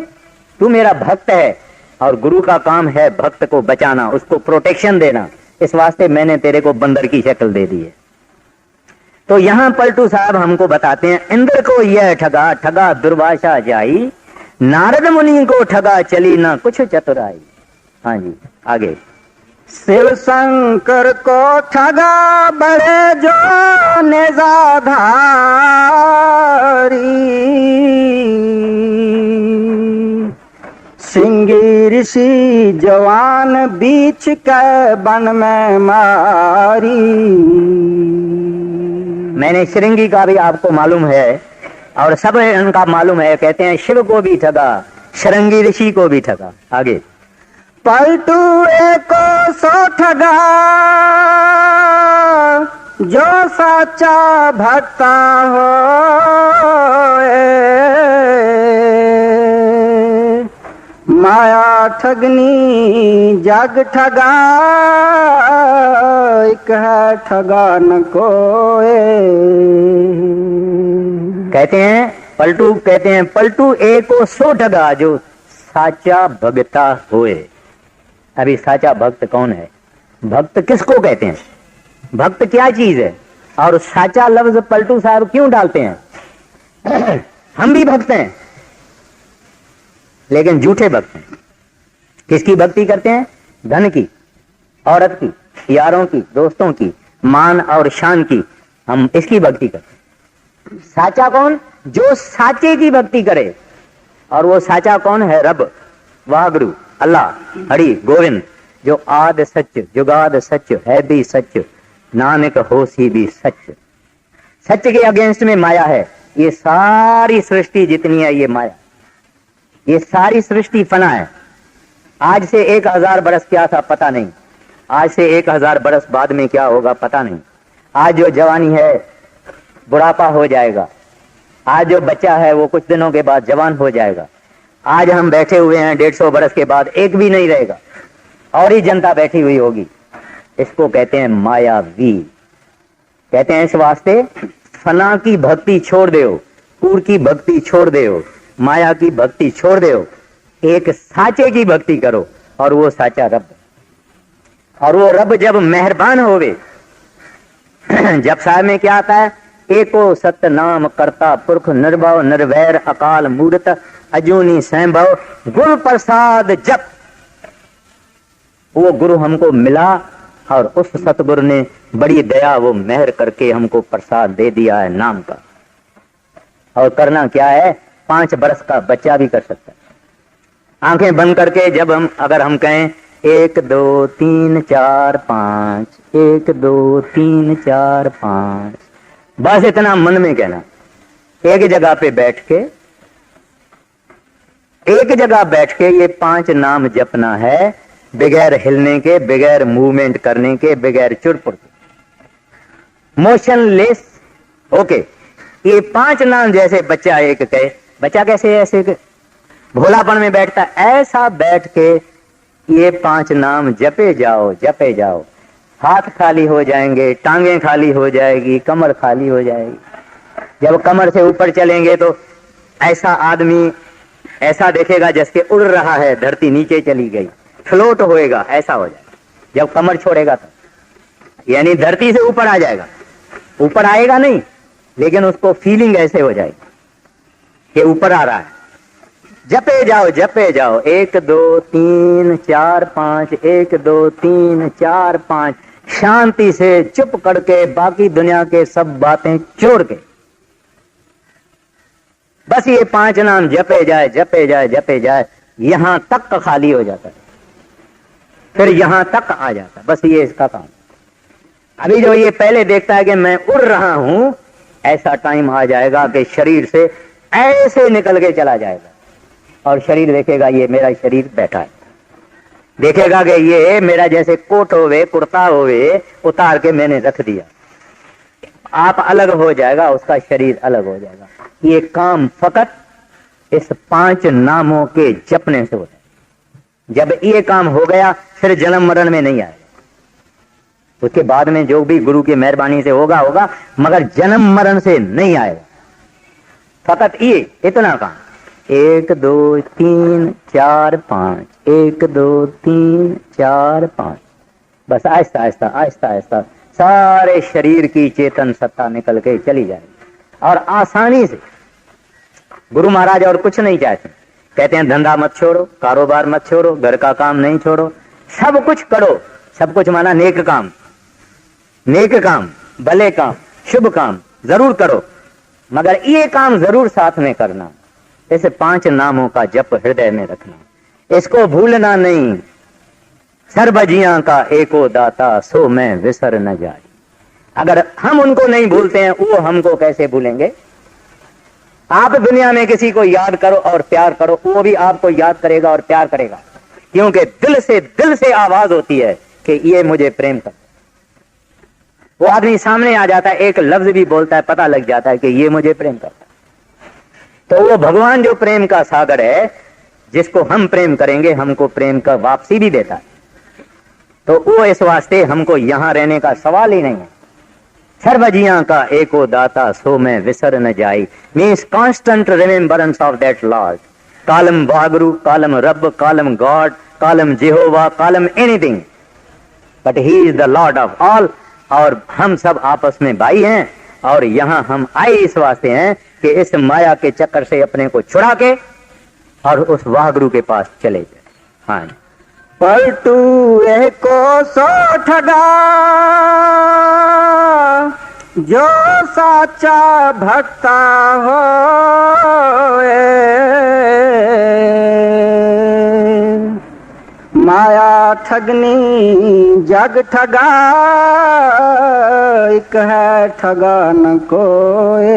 तू मेरा भक्त है और गुरु का काम है भक्त को बचाना, उसको प्रोटेक्शन देना। इस वास्ते मैंने तेरे को बंदर की शक्ल दे दी है। तो यहां पलटू साहब हमको बताते हैं, इंद्र को यह ठगा, ठगा दुर्वासा जाई, नारद मुनि को ठगा चली ना कुछ चतुराई। हाँ जी आगे। शिव शंकर को ठगा बड़े जो निजाधारी, सिंगी ऋषि जवान बीच के बन में मारी। मैंने श्रृंगी का भी आपको मालूम है और सब इनका मालूम है। कहते हैं शिव को भी ठगा, श्रृंगी ऋषि को भी ठगा। आगे। पलटू को सो ठगा जो सच्चा भक्ता हो, माया ठगनी जग ठगा, एक है ठगा न कोई। कहते हैं पलटू एक को सो ठगा जो साचा भगता होए। अभी साचा भक्त कौन है? भक्त किसको कहते हैं? भक्त क्या चीज है? और साचा लफ्ज पलटू साहब क्यों डालते हैं? हम भी भक्त हैं लेकिन झूठे भक्त हैं। किसकी भक्ति करते हैं? धन की, औरत की, यारों की, दोस्तों की, मान और शान की। हम इसकी भक्ति करते हैं। साचा कौन? जो साचे की भक्ति करे। और वो साचा कौन है? रब, वाहगुरु, अल्लाह, हरि गोविंद, जो आद सच, जुगाद सच, है भी सच, नानक होसी भी सच। सच के अगेंस्ट में माया है। ये सारी सृष्टि जितनी है ये माया, ये सारी सृष्टि फना है। आज से 1000 बरस क्या था पता नहीं, आज से 1000 बरस बाद में क्या होगा पता नहीं। आज जो जवानी है बुढ़ापा हो जाएगा, आज जो बच्चा है वो कुछ दिनों के बाद जवान हो जाएगा। आज हम बैठे हुए हैं 150 बरस के बाद एक भी नहीं रहेगा और ही जनता बैठी हुई होगी। इसको कहते हैं मायावी। कहते हैं इस वास्ते फना की भक्ति छोड़ दो, कूड़ की भक्ति छोड़ दो, माया की भक्ति छोड़ दो, एक साचे की भक्ति करो और वो साचा रब। और वो रब जब मेहरबान होवे, जब साहब में क्या आता है? एको सत्य नाम करता पुरख निर्भव निर्वैर अकाल मूर्त अजूनी संभव गुरु प्रसाद जप। वो गुरु हमको मिला और उस सतगुरु ने बड़ी दया वो मेहर करके हमको प्रसाद दे दिया है नाम का। और करना क्या है? 5 बरस का बच्चा भी कर सकता है। आंखें बंद करके जब अगर हम कहें 1 2 3 4 5, 1 2 3 4 5, बस इतना मन में कहना। एक जगह पे बैठ के, एक जगह बैठ के ये 5 नाम जपना है, बगैर हिलने के, बगैर मूवमेंट करने के, बगैर चुड़पुड़ के, मोशनलेस ओके। ये 5 नाम जैसे बच्चा एक कहे, बच्चा कैसे ऐसे भोलापन में बैठता, ऐसा बैठ के ये 5 नाम जपे जाओ, जपे जाओ। हाथ खाली हो जाएंगे, टांगें खाली हो जाएगी, कमर खाली हो जाएगी। जब कमर से ऊपर चलेंगे तो ऐसा आदमी ऐसा देखेगा जैसे उड़ रहा है, धरती नीचे चली गई, फ्लोट होएगा, ऐसा हो जाएगा। जब कमर छोड़ेगा तो यानी धरती से ऊपर आ जाएगा, ऊपर आएगा नहीं लेकिन उसको फीलिंग ऐसे हो जाएगी कि ऊपर आ रहा है। जपे जाओ जपे जाओ, 1 2 3 4 5, 1 2 3 4 5, शांति से चुप करके बाकी दुनिया के सब बातें छोड़ के बस ये 5 नाम जपे जाए जपे जाए जपे जाए, यहां तक खाली हो जाता है, फिर यहां तक आ जाता है। बस ये इसका काम। अभी जो ये पहले देखता है कि मैं उड़ रहा हूं, ऐसा टाइम आ जाएगा कि शरीर से ऐसे निकल के चला जाएगा और शरीर देखेगा ये मेरा शरीर बैठा है, देखेगा कि ये मेरा जैसे कोट होवे कुर्ता होवे उतार के मैंने रख दिया। आप अलग हो जाएगा, उसका शरीर अलग हो जाएगा। ये काम फकत इस 5 नामों के जपने से होता है। जब ये काम हो गया फिर जन्म मरण में नहीं आएगा। उसके बाद में जो भी गुरु की मेहरबानी से होगा होगा, मगर जन्म मरण से नहीं आएगा। फकत ये इतना काम, 1 2 3 4 5, 1 2 3 4 5, बस आहिस्ता आहिस्ता आहिस्ता आहिस्ता सारे शरीर की चेतन सत्ता निकल के चली जाएगी और आसानी से। गुरु महाराज और कुछ नहीं चाहते, कहते हैं धंधा मत छोड़ो, कारोबार मत छोड़ो, घर का काम नहीं छोड़ो, सब कुछ करो। सब कुछ माना नेक काम, नेक काम, भले काम, शुभ काम जरूर करो, मगर ये काम जरूर साथ में करना। ऐसे 5 नामों का जप हृदय में रखना, इसको भूलना नहीं। सर्वजियां का एको दाता, सो मैं विसर न जाए। अगर हम उनको नहीं भूलते हैं, वो हमको कैसे भूलेंगे? आप दुनिया में किसी को याद करो और प्यार करो, वो भी आपको याद करेगा और प्यार करेगा, क्योंकि दिल से आवाज होती है कि ये मुझे प्रेम कर। वो आदमी सामने आ जाता है, एक लफ्ज भी बोलता है, पता लग जाता है कि ये मुझे प्रेम करता है। तो वो भगवान जो प्रेम का सागर है, जिसको हम प्रेम करेंगे, हमको प्रेम का वापसी भी देता है। तो वो इस वास्ते हमको यहां रहने का सवाल ही नहीं है। सर्वजियां का एको दाता, सो मैं विसर न जाई, means constant remembrance of that lord. Call him Waheguru, call him Rab, call him God, call him Jehovah, call him anything, but he is the lord of all. और हम सब आपस में भाई हैं और यहाँ हम आए इस वास्ते हैं कि इस माया के चक्कर से अपने को छुड़ा के और उस वाहगुरु के पास चले जाए। हाँ, पलटू को सो ठगा, जो साचा भक्ता हो, माया ठगनी जग ठगा, एक है ठगा न कोई।